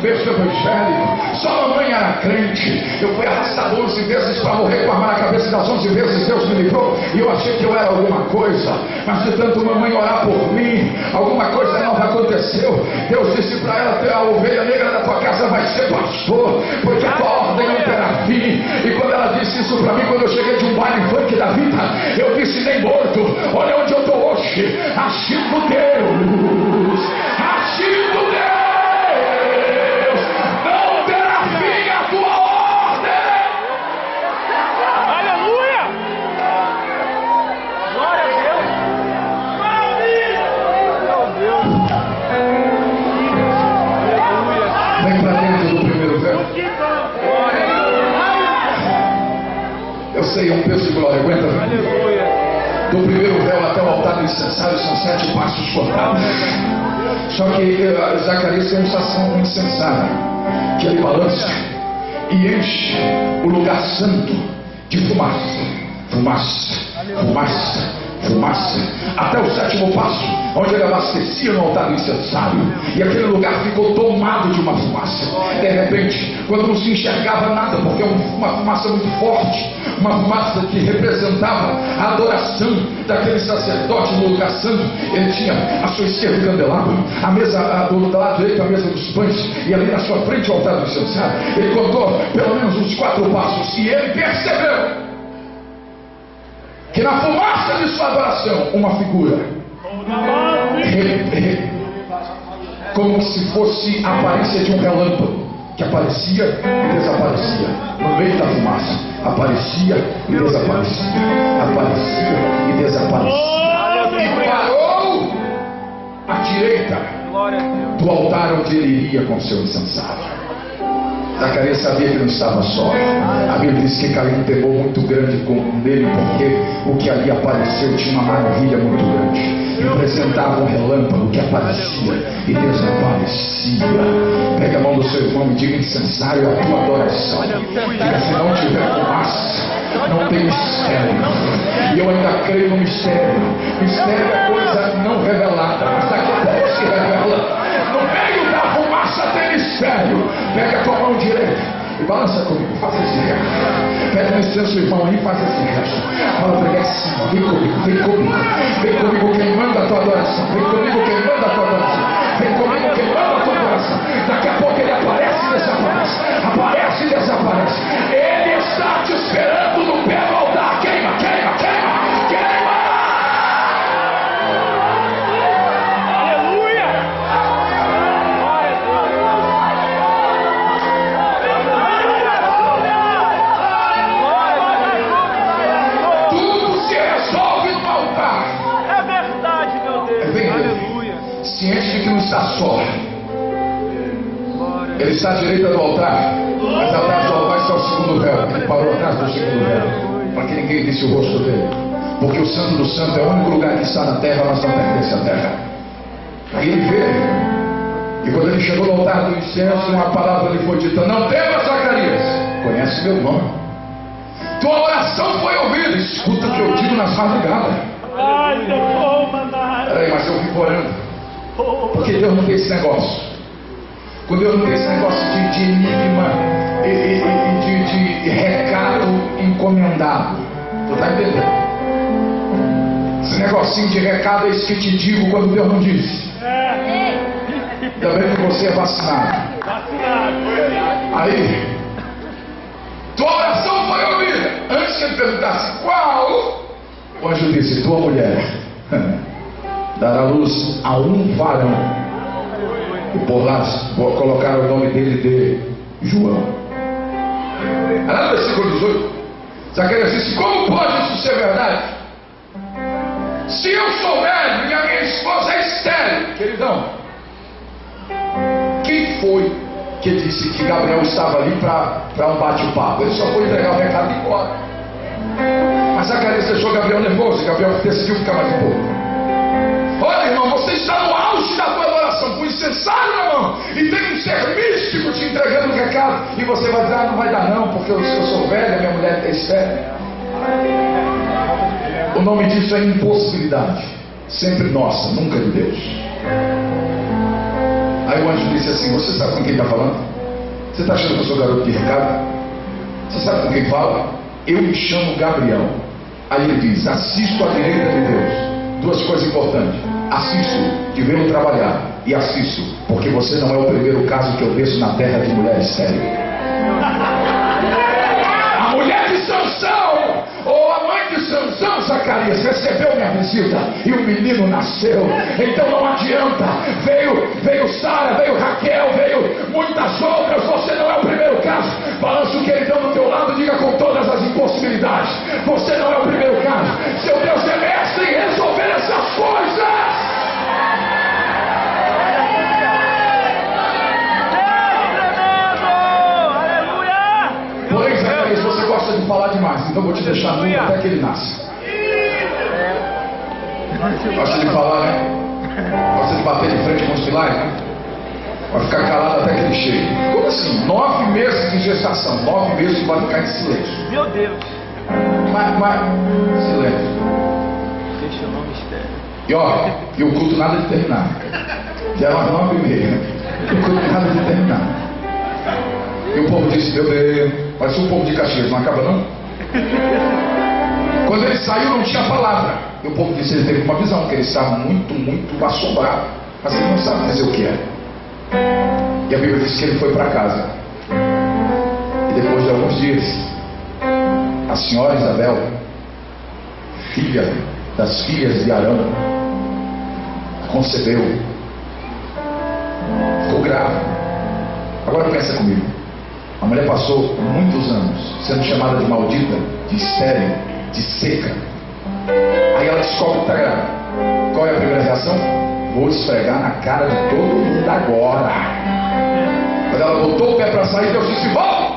Berço evangélico, só a mamãe era crente. Eu fui arrastado 11 vezes para morrer com a arma na cabeça. Das 11 vezes Deus me livrou e eu achei que eu era alguma coisa, mas de tanto mamãe orar por mim, alguma coisa nova aconteceu. Deus disse para ela: a ovelha negra da tua casa vai ser pastor, porque a tua ordem não terá fim. E quando ela disse isso para mim, quando eu cheguei de um baile funk da vida, eu disse: nem morto, olha onde eu estou hoje, agindo Deus, agindo Deus. Eu sei, é um peso de glória, aguenta. Do primeiro véu até o altar do incensário são 7 passos cortados. Só que Zacarias tem um incensário que ele balança e enche o lugar santo de fumaça, fumaça, fumaça, fumaça, até o 7º passo, onde ele abastecia no altar do incensário, e aquele lugar ficou tomado de uma fumaça. De repente, quando não se enxergava nada, porque é uma fumaça muito forte, uma fumaça que representava a adoração daquele sacerdote no lugar santo. Ele tinha à sua esquerda o candelabro, a mesa do lado direito, a mesa dos pães, e ali na sua frente o altar do incensário. Ele contou pelo menos uns 4 passos, e ele percebeu que na fumaça de sua adoração, uma figura, como se fosse a aparência de um relâmpago, que aparecia e desaparecia no meio da fumaça, aparecia e desaparecia, aparecia e desaparecia, e parou à direita do altar onde ele iria com seu incensário. Zacarias sabia que não estava só. A Bíblia diz que caiu um temor muito grande nele, porque o que ali apareceu tinha uma maravilha muito grande. Representava um relâmpago que aparecia e desaparecia. Pega a mão do seu irmão e diga: incensário é a tua adoração. Diga: se não tiver fumaça, não tem mistério. E eu ainda creio no mistério. Mistério é coisa não revelada, mas daqui a pouco se revela. No meio da fumaça tem mistério. Pega a tua mão direita e balança comigo, faça esse gesto. Pega no incenso, irmão, aí, faz esse gesto. Fala para ele assim: vem comigo, vem comigo, vem comigo queimando a tua adoração, vem comigo queimando a tua adoração, vem comigo queimando a tua adoração. Daqui a pouco ele aparece e desaparece, aparece e desaparece. Ele está te esperando no pé do altar. Queima, queima, queima, queima. Ciente de que não está só. Ele está à direita do altar, mas atrás do altar está o 2º véu. Ele parou atrás do 2º véu, para que ninguém visse o rosto dele, porque o Santo do Santo é o único lugar que está na terra, mas não pertence à terra. Aí ele vê, e quando ele chegou no altar do incenso, uma palavra lhe foi dita: não temas, Zacarias, conhece meu nome, tua oração foi ouvida. Escuta o que eu digo nas madrugadas. Peraí, mas eu fico orando, porque Deus não tem esse negócio. Com Deus não tem esse negócio de enigma e de recado encomendado. Tu está entendendo? Esse negocinho de recado é isso que te digo quando Deus não diz. você é vacinado. Aí, tua oração foi ouvida. Antes que ele perguntasse qual, o anjo disse: tua mulher dará luz a um varão. E por lá colocaram o nome dele de João. Aí lá no versículo 18, Zacarias disse: como pode isso ser verdade? Se eu sou velho e a minha esposa é estéril. Queridão, quem foi que disse que Gabriel estava ali para um bate-papo? Ele só foi entregar o recado e ir embora. Mas Zacarias deixou Gabriel nervoso e Gabriel decidiu ficar mais um pouco. Olha, irmão, você está no auge da tua adoração, com incensário na mão, e tem um ser místico te entregando o recado, e você vai dizer: ah, não vai dar não, porque eu sou velha, minha mulher está estéril. O nome disso é impossibilidade, sempre nossa, nunca de Deus. Aí o anjo disse assim: você sabe com quem está falando? Você está achando que eu sou garoto de recado? Você sabe com quem fala? Eu me chamo Gabriel. Aí ele diz: assisto à direita de Deus. Duas coisas importantes: assisto de vê-lo trabalhar, e assisto porque você não é o primeiro caso que eu vejo na terra de mulher estéril. A mulher de Sansão, ou a mãe de Sansão, Zacarias, recebeu minha visita e o menino nasceu. Então não adianta. Veio Sara, veio Raquel, veio muitas outras. Você não é o primeiro caso. Balança o queridão do teu lado, diga com todas as impossibilidades: você não é o primeiro caso. Seu Deus é mestre em resolver essas coisas. Porém, Zacarias, você gosta de falar demais, então vou te deixar nu até que ele nasça. Gosta de falar, né? Gosta de bater de frente com os pilares, né? Vai ficar calado até que ele chegue. Como assim? 9 meses de gestação, 9 meses vai ficar em silêncio. Meu Deus. Mas, silêncio. Deixa eu não mistério. E ó, e o culto nada de terminar. Já era umas 9h30. O culto nada de terminar. E o povo disse: meu Deus, parece um povo de Caxias, não acaba não? Quando ele saiu não tinha palavra. E o povo disse: ele teve uma visão, que ele estava muito assombrado, mas ele não sabe dizer o que é. E a Bíblia diz que ele foi para casa. E depois de alguns dias, a senhora Isabel, filha das filhas de Arão, concebeu. Ficou grávida. Agora pensa comigo. A mulher passou muitos anos sendo chamada de maldita, de estéril, de seca. Aí ela descobre que está grávida. Qual é a primeira reação? Vou esfregar na cara de todo mundo agora. Quando ela botou o pé para sair, Deus disse: volta!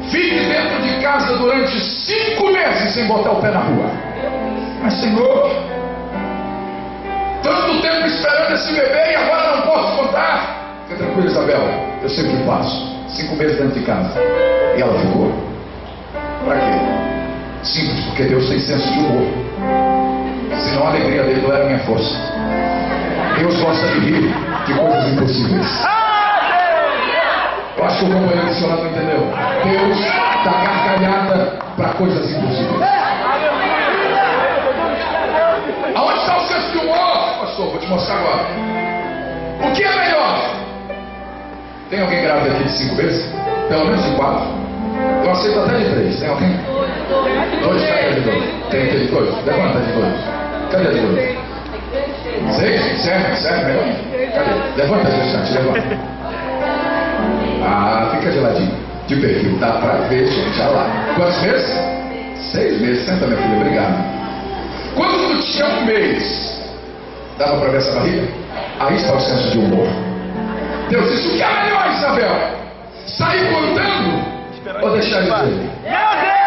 Fique dentro de casa durante 5 meses sem botar o pé na rua. Mas, Senhor, tanto tempo esperando esse bebê e agora não posso contar. Fica tranquilo, Isabel, eu sempre faço. 5 meses dentro de casa. E ela ficou. Para quê? Simples, porque Deus tem senso de humor. Senão a alegria dele não era a minha força. Deus gosta de rir de coisas impossíveis. Eu acho que o companheiro missionário não entendeu. Deus dá gargalhada para coisas impossíveis. Aonde está o senso de humor? Pastor, vou te mostrar agora. O que é melhor? Tem alguém grávida aqui de 5 meses? Pelo menos de 4. Eu aceito até de 3. Tem alguém? 2, cadê de 2? Tem aqui de 2? Levanta de 2. Cadê de 2? 6? Serve melhor? Cadê? Levanta, gestante, levanta. Ah, fica de ladinho. De perfil, dá pra ver, gente, olha lá. Quantos meses? 6 meses. Senta, minha filha, obrigado. Quando tu tinha 1 mês, dava pra ver essa barriga? Aí está o senso de humor. Deus disse: o que é melhor, Isabel? Sair contando ou deixar ele dizer? Meu Deus!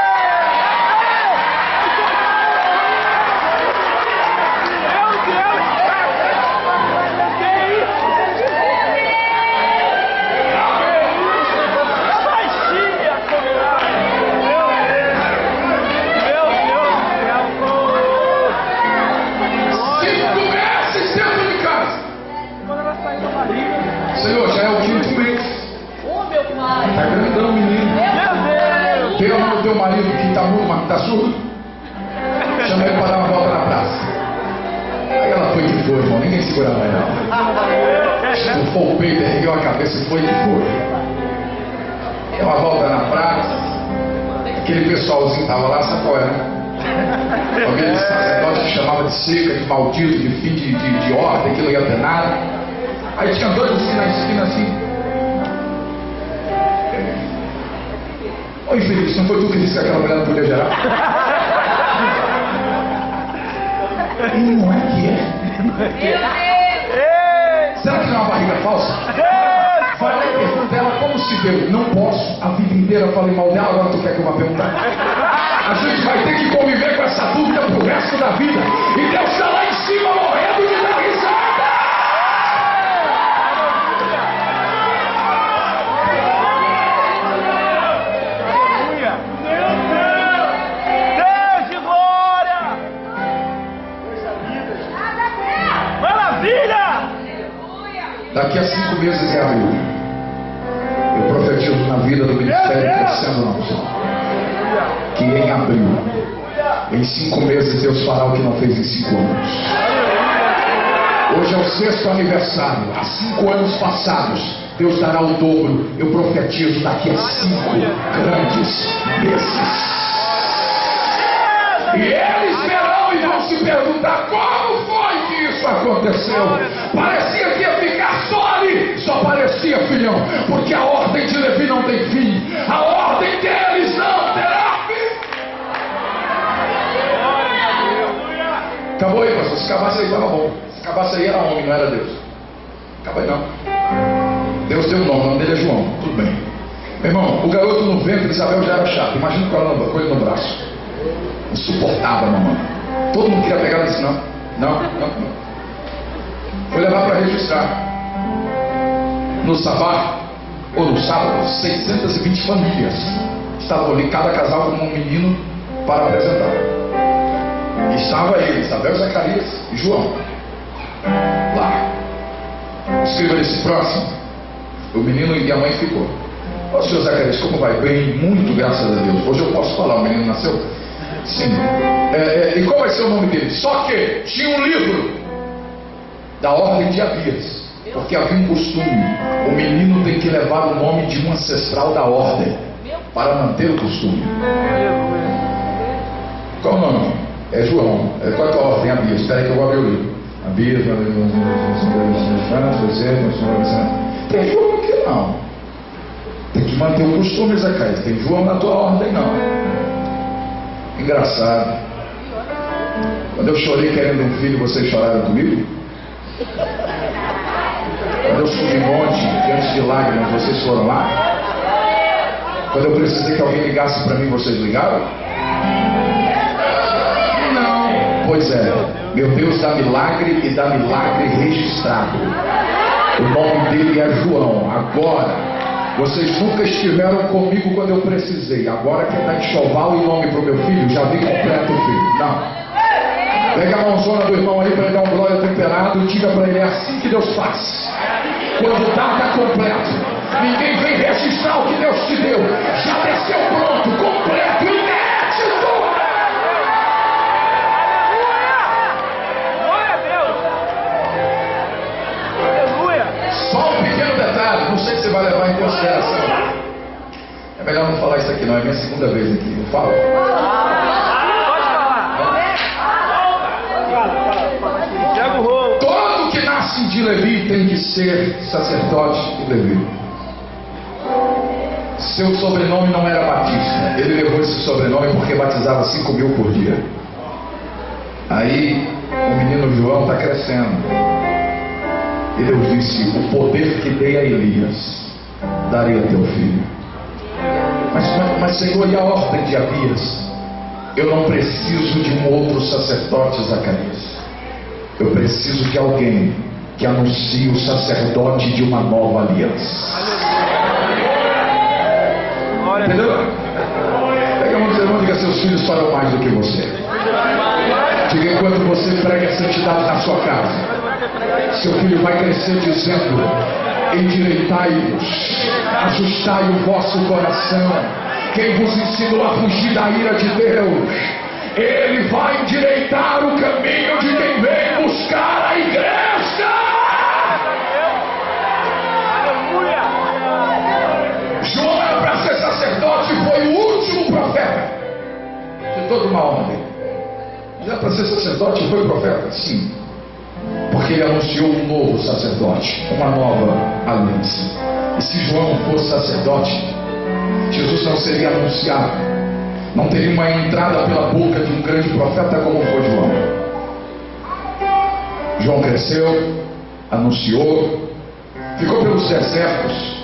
Senhor, já é o 5º mês. Ô meu pai! Tá grandão, menino. Tem o nome do teu marido que tá mudo, mas tá surdo. Chama ele para dar uma volta na praça. Aí ela foi que foi, irmão. Ninguém segurava ela. estufou o peito, ergueu a cabeça e foi que foi. Deu uma volta na praça, aquele pessoalzinho estava lá, sabe qual era? Aquele sacerdote que chamava de seca, de maldito, de fim de ordem, que não ia ter nada. Aí tinha dois assim na esquina assim. Ô infeliz, não foi tu que disse que aquela mulher não podia gerar? E não é que é. Será que não é uma barriga falsa? Falei a pergunta dela, como se deu? Não posso, a vida inteira eu falei mal dela, agora tu quer que eu vá perguntar? A gente vai ter que conviver com essa dúvida pro resto da vida. E Deus está lá em cima morrendo de dar risada. Deus de glória! Maravilha! Daqui a 5 meses é abril. Eu profetizo na vida do ministério Crescendo na Unção, que em abril, em 5 meses, Deus fará o que não fez em 5 anos. Hoje é o 6º aniversário. Há 5 anos passados, Deus dará o dobro. Eu profetizo daqui a 5 grandes meses. E eles verão e vão se perguntar como foi que isso aconteceu. Parecia que ia ficar só ali. Só parecia, filhão, porque a ordem de Levi não tem fim. A ordem deles não terá fim. Acabou aí, pastor. Se acabasse aí, estava bom. Se acabasse aí, era homem, não era Deus. Acabou aí, não. Deus tem um nome, o nome dele é João. Tudo bem. Meu irmão, o garoto no ventre de Isabel já era chato. Imagina com ela com ele no braço. Insuportável, mamãe. Todo mundo queria pegar ela e disse: não. Foi levar para registrar. No sabá, ou no sábado, 620 famílias estavam ali, cada casal com um menino para apresentar. E estava ele, Isabel, Zacarias e João lá. O escriba disse: próximo. O menino e a mãe ficou. Ô senhor Zacarias, como vai? Bem, muito, graças a Deus. Hoje eu posso falar, o menino nasceu? Sim. E qual vai ser o nome dele? Só que tinha um livro da ordem de Abias. Porque havia um costume: o menino tem que levar o nome de um ancestral da ordem para manter o costume. Qual o nome? É João. Qual é a tua ordem? Abias. Espera aí que eu vou abrir o livro. Abias, tem João aqui não. Tem que manter o costume, Zacarias. Tem João na tua ordem não. Engraçado. Quando eu chorei querendo um filho, vocês choraram comigo? Quando eu subi um monte diante de lágrimas, vocês foram lá? Quando eu precisei que alguém ligasse para mim, vocês ligaram? Não. Pois é, meu Deus dá milagre e dá milagre registrado. O nome dele é João. Agora, vocês nunca estiveram comigo quando eu precisei. Agora quem dá enxoval e nome para o meu filho, já vi completo o filho. Não. Pega a mãozona do irmão aí para ele dar um glória temperado e diga para ele: é assim que Deus faz. Quando dá, está completo. Ninguém vem registrar o que Deus te deu. Já desceu pronto, completo, inédito. Glória a Deus! Aleluia! Só um pequeno detalhe, não sei se você vai levar em consideração. É melhor não falar isso aqui não, é minha segunda vez aqui. Eu falo. Todo que nasce de Levi tem que ser sacerdote de Levi. Seu sobrenome não era Batista. Ele levou esse sobrenome porque batizava 5.000 por dia. Aí o menino João está crescendo. E Deus disse: o poder que dei a Elias darei a teu filho. Mas Senhor, e a ordem de Abias? Eu não preciso de um outro sacerdote, Zacarias. Eu preciso de alguém que anuncie o sacerdote de uma nova aliança. Entendeu? Pega a mão do irmão e diga: seus filhos farão mais do que você. Diga: enquanto você prega a santidade na sua casa, seu filho vai crescer dizendo: endireitai-vos, ajustai o vosso coração. Quem vos ensinou a fugir da ira de Deus, ele vai endireitar o caminho de quem vem buscar a igreja. alma dele. Já para ser sacerdote foi profeta? Sim. Porque ele anunciou um novo sacerdote, uma nova aliança. E se João fosse sacerdote, Jesus não seria anunciado, não teria uma entrada pela boca de um grande profeta como foi João. João cresceu, anunciou, ficou pelos desertos,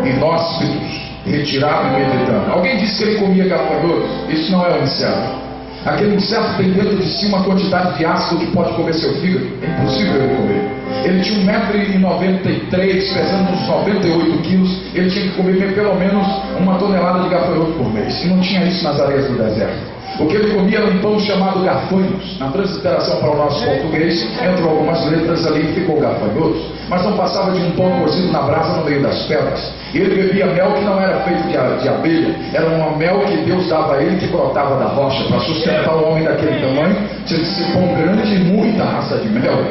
inóspitos, retirado e meditando. Alguém disse que ele comia gafanhotos. Isso não é um inseto. Aquele inseto tem dentro de si uma quantidade de ácido que pode comer seu fígado. É impossível ele comer. Ele tinha 1,93 m, pesando uns 98 quilos. Ele tinha que comer pelo menos 1 tonelada de gafanhoto por mês. E não tinha isso nas areias do deserto. O que ele comia era um pão chamado gafanhos. Na transliteração para o nosso português, entrou algumas letras ali e ficou gafanhotos. Mas não passava de um pão cozido na brasa no meio das pedras. E ele bebia mel que não era feito de abelha. Era uma mel que Deus dava a ele, que brotava da rocha, para sustentar o homem daquele tamanho. Tinha que ser pão grande e muita raça de mel.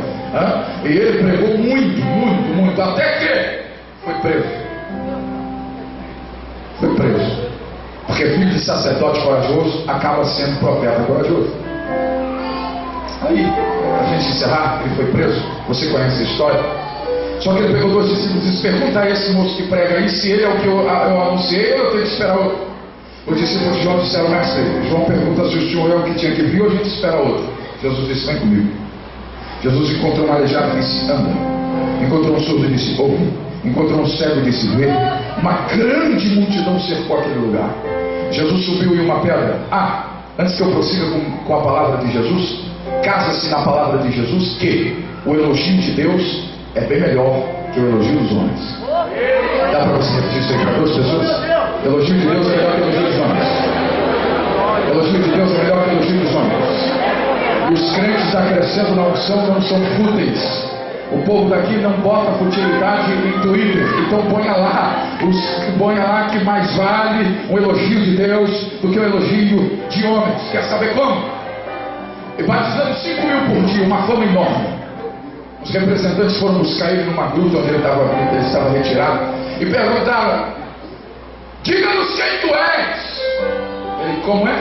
E ele pregou muito, até que foi preso. Foi preso. Porque filho de sacerdote corajoso acaba sendo profeta corajoso. Aí, para a gente encerrar, ele foi preso. Você conhece a história? Só que ele pegou 2 discípulos e disse: pergunta a esse moço que prega aí se ele é o que eu anunciei ou eu tenho que esperar outro. Os discípulos de João disseram: mestre, João pergunta se o senhor é o que tinha que vir ou a gente espera outro. Jesus disse: vem comigo. Jesus encontrou um aleijado e disse: anda. Encontrou um surdo e disse: ouve. Encontrou um cego e disse: vê. Uma grande multidão cercou aquele lugar. Jesus subiu em uma pedra. Antes que eu prossiga com a palavra de Jesus, casa-se na palavra de Jesus que o elogio de Deus é bem melhor que o elogio dos homens. Dá para você repetir isso aí para 2 pessoas? Elogio de Deus é melhor que o elogio dos homens. Elogio de Deus é melhor que o elogio dos homens. Os crentes acrescentam na unção não são fúteis. O povo daqui não bota futilidade em Twitter. Então ponha lá que mais vale um elogio de Deus do que um elogio de homens. Quer saber como? E batizando 5 mil por dia, uma fama enorme. Os representantes foram buscar ele numa gruta onde ele estava retirado e perguntaram: diga-nos quem tu és. Ele: como é?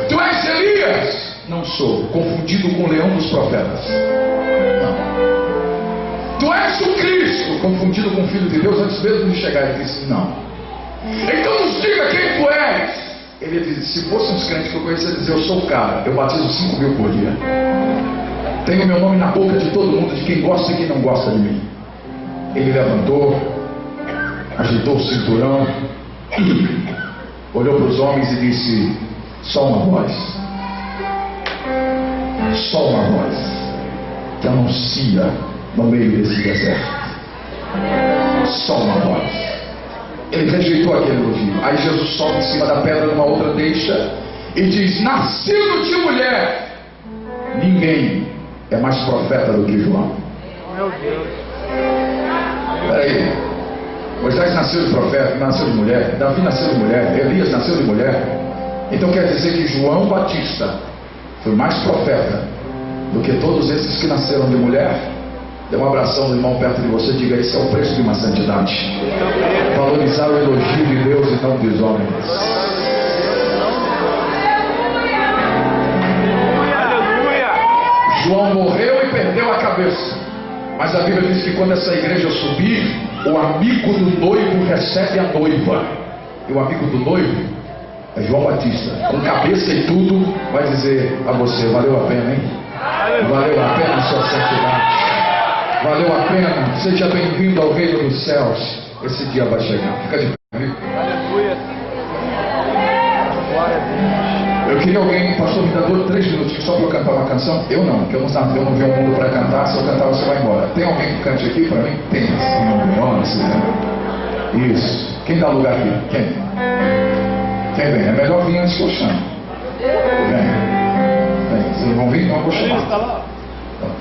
Tu és Elias? Não sou. Confundido com o leão dos profetas. Não. Tu és o Cristo? Confundido com o Filho de Deus antes mesmo de chegar. Ele disse: não. Então nos diga quem tu és. Ele disse: se fossem os crentes que eu conhecia, ele dizia: eu sou o cara, eu batizo 5 mil por dia. Tenho meu nome na boca de todo mundo, de quem gosta e quem não gosta de mim. Ele levantou, agitou o cinturão, olhou para os homens e disse: só uma voz. Só uma voz que anuncia no meio desse deserto. Só uma voz. Ele rejeitou aquele elogio. Aí Jesus sobe em cima da pedra numa outra deixa e diz: nascido de mulher, ninguém é mais profeta do que João. Meu Deus. Peraí, Moisés nasceu de profeta, nasceu de mulher. Davi nasceu de mulher. Elias nasceu de mulher. Então quer dizer que João Batista foi mais profeta do que todos esses que nasceram de mulher? Dê um abração do irmão perto de você e diga: esse é o preço de uma santidade. Valorizar o elogio de Deus e não dos homens. João morreu e perdeu a cabeça. Mas a Bíblia diz que quando essa igreja subir, o amigo do noivo recebe a noiva. E o amigo do noivo é João Batista. Com cabeça e tudo, vai dizer a você: valeu a pena, hein? Valeu a pena a sua santidade. Valeu a pena. Seja bem-vindo ao reino dos céus. Esse dia vai chegar. Fica de pé, amigo. Aleluia. Glória a Deus. Eu queria alguém, pastor, me dá 3 minutos só para eu cantar uma canção. Eu não vi um mundo para cantar. Se eu cantar, você vai embora. Tem alguém que cante aqui para mim? Tem. Isso. Quem dá lugar aqui? Quem vem? É melhor vir antes que eu chame. Vem. Vocês vão vir? Então eu vou chamar.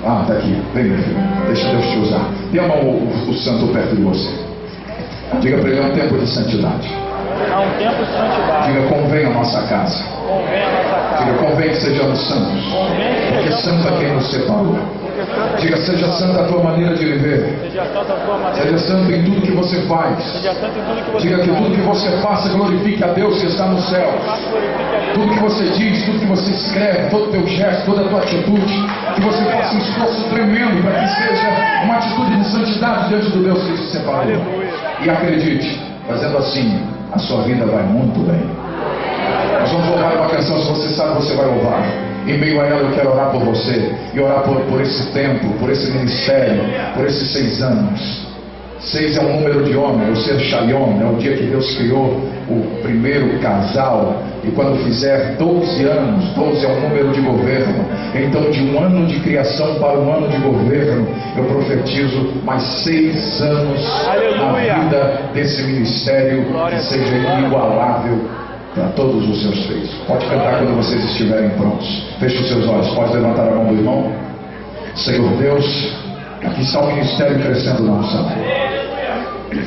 Tá aqui. Vem, meu filho. Deixa Deus te usar. Tem a mão o santo perto de você. Diga para ele: é um tempo de santidade. Há um tempo de santidade. Diga: convém a nossa casa. Convém a nossa casa. Diga: convém que sejamos santos. Porque santo é quem nos separou. Diga, seja santa a tua maneira de viver. Seja santa a tua maneira. Seja santo em tudo que você faz. Seja santo em tudo que você Diga que faz. tudo que você faça glorifique a Deus que está no céu. Glorifique a Deus. Tudo que você diz, tudo que você escreve, todo o teu gesto, toda a tua atitude, que você faça um esforço tremendo para que seja uma atitude de santidade diante do Deus que te separou. Aleluia. E acredite, fazendo assim, a sua vida vai muito bem. Nós vamos louvar uma canção, se você sabe, você vai louvar. Em meio a ela eu quero orar por você e orar por esse tempo, por esse ministério, por esses 6 anos. 6 é um número de homem, o ser Shalom, é o dia que Deus criou o primeiro casal. E quando fizer 12 anos, 12 é um número de governo. Então, de um ano de criação para um ano de governo, eu profetizo mais 6 anos Aleluia. na vida desse ministério que seja inigualável para todos os seus filhos. Pode cantar quando vocês estiverem prontos. Feche os seus olhos, pode levantar a mão do irmão. Senhor Deus, aqui está o ministério crescendo na unção.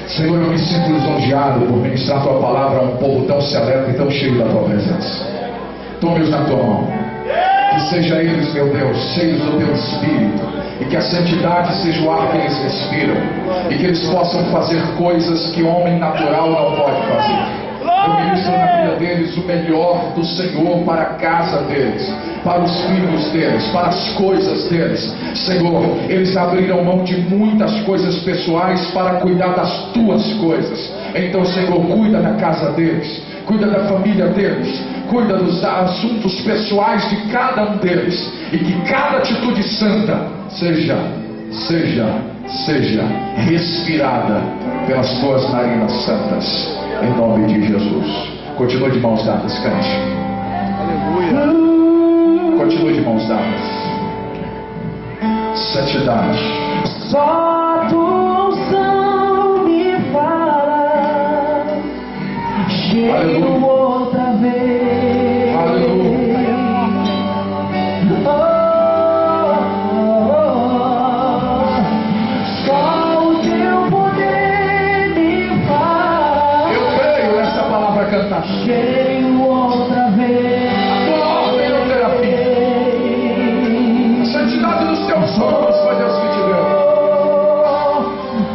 Senhor, eu me sinto lisonjeado por ministrar a tua palavra a um povo tão seleto e tão cheio da tua presença. Tome-os na tua mão. Que seja eles, meu Deus, cheios do teu Espírito, e que a santidade seja o ar que eles respiram, e que eles possam fazer coisas que o homem natural não pode fazer. Eu ministro na vida deles o melhor do Senhor para a casa deles, para os filhos deles, para as coisas deles. Senhor, eles abriram mão de muitas coisas pessoais para cuidar das tuas coisas. Então, Senhor, cuida da casa deles, cuida da família deles, cuida dos assuntos pessoais de cada um deles, e que cada atitude santa seja respirada pelas tuas narinas santas, em nome de Jesus. Continue de mãos dadas, cante. Aleluia. Continue de mãos dadas. Santidade. Só tua unção me fala, cheio Aleluia. outra vez. Aleluia. Só o teu poder me fala, Eu creio nessa palavra cantada. cheio outra vez. A tua ordem não terá fim. A santidade dos teus sonhos foi Deus que te deu.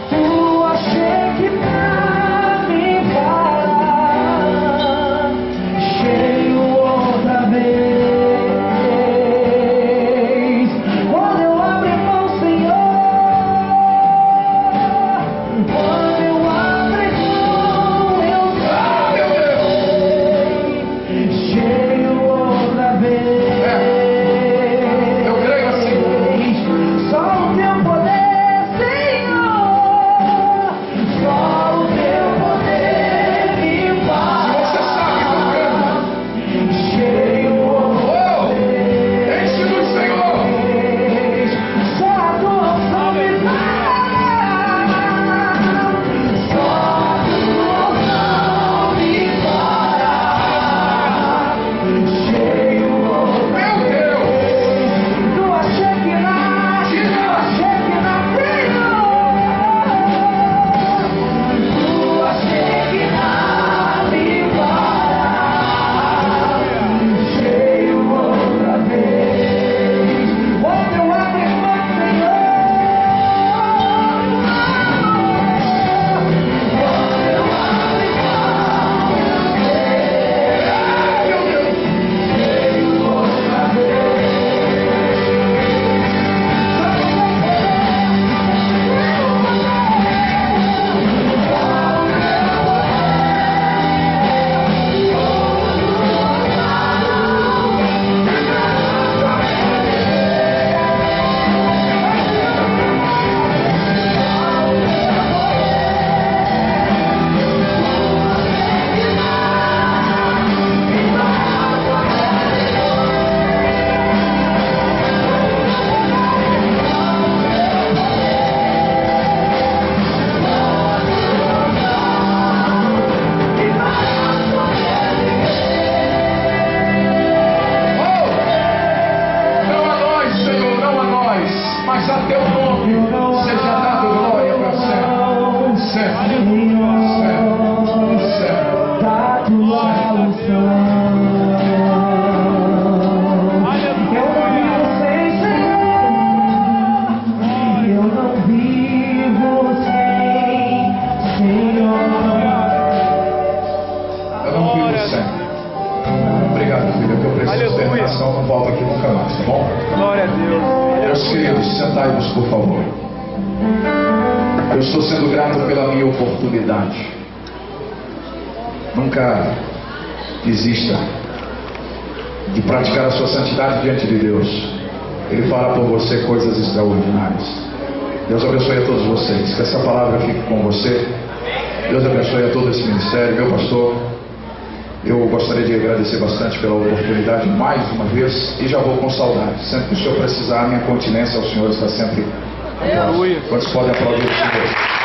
Tua Shekinah me fala, cheio outra vez. Quando eu abro mão, Senhor, quando eu abro mão, eu Ah, meu Deus. por favor. Eu estou sendo grato pela minha oportunidade. Nunca desista de praticar a sua santidade diante de Deus. Ele fará por você coisas extraordinárias. Deus abençoe a todos vocês. Que essa palavra fique com você. Deus abençoe a todo esse ministério. Meu pastor, eu gostaria de agradecer bastante pela oportunidade mais uma vez e já vou com saudade. Sempre que o senhor precisar, a minha continência ao senhor está sempre. Aleluia. Quantos podem aplaudir o Senhor?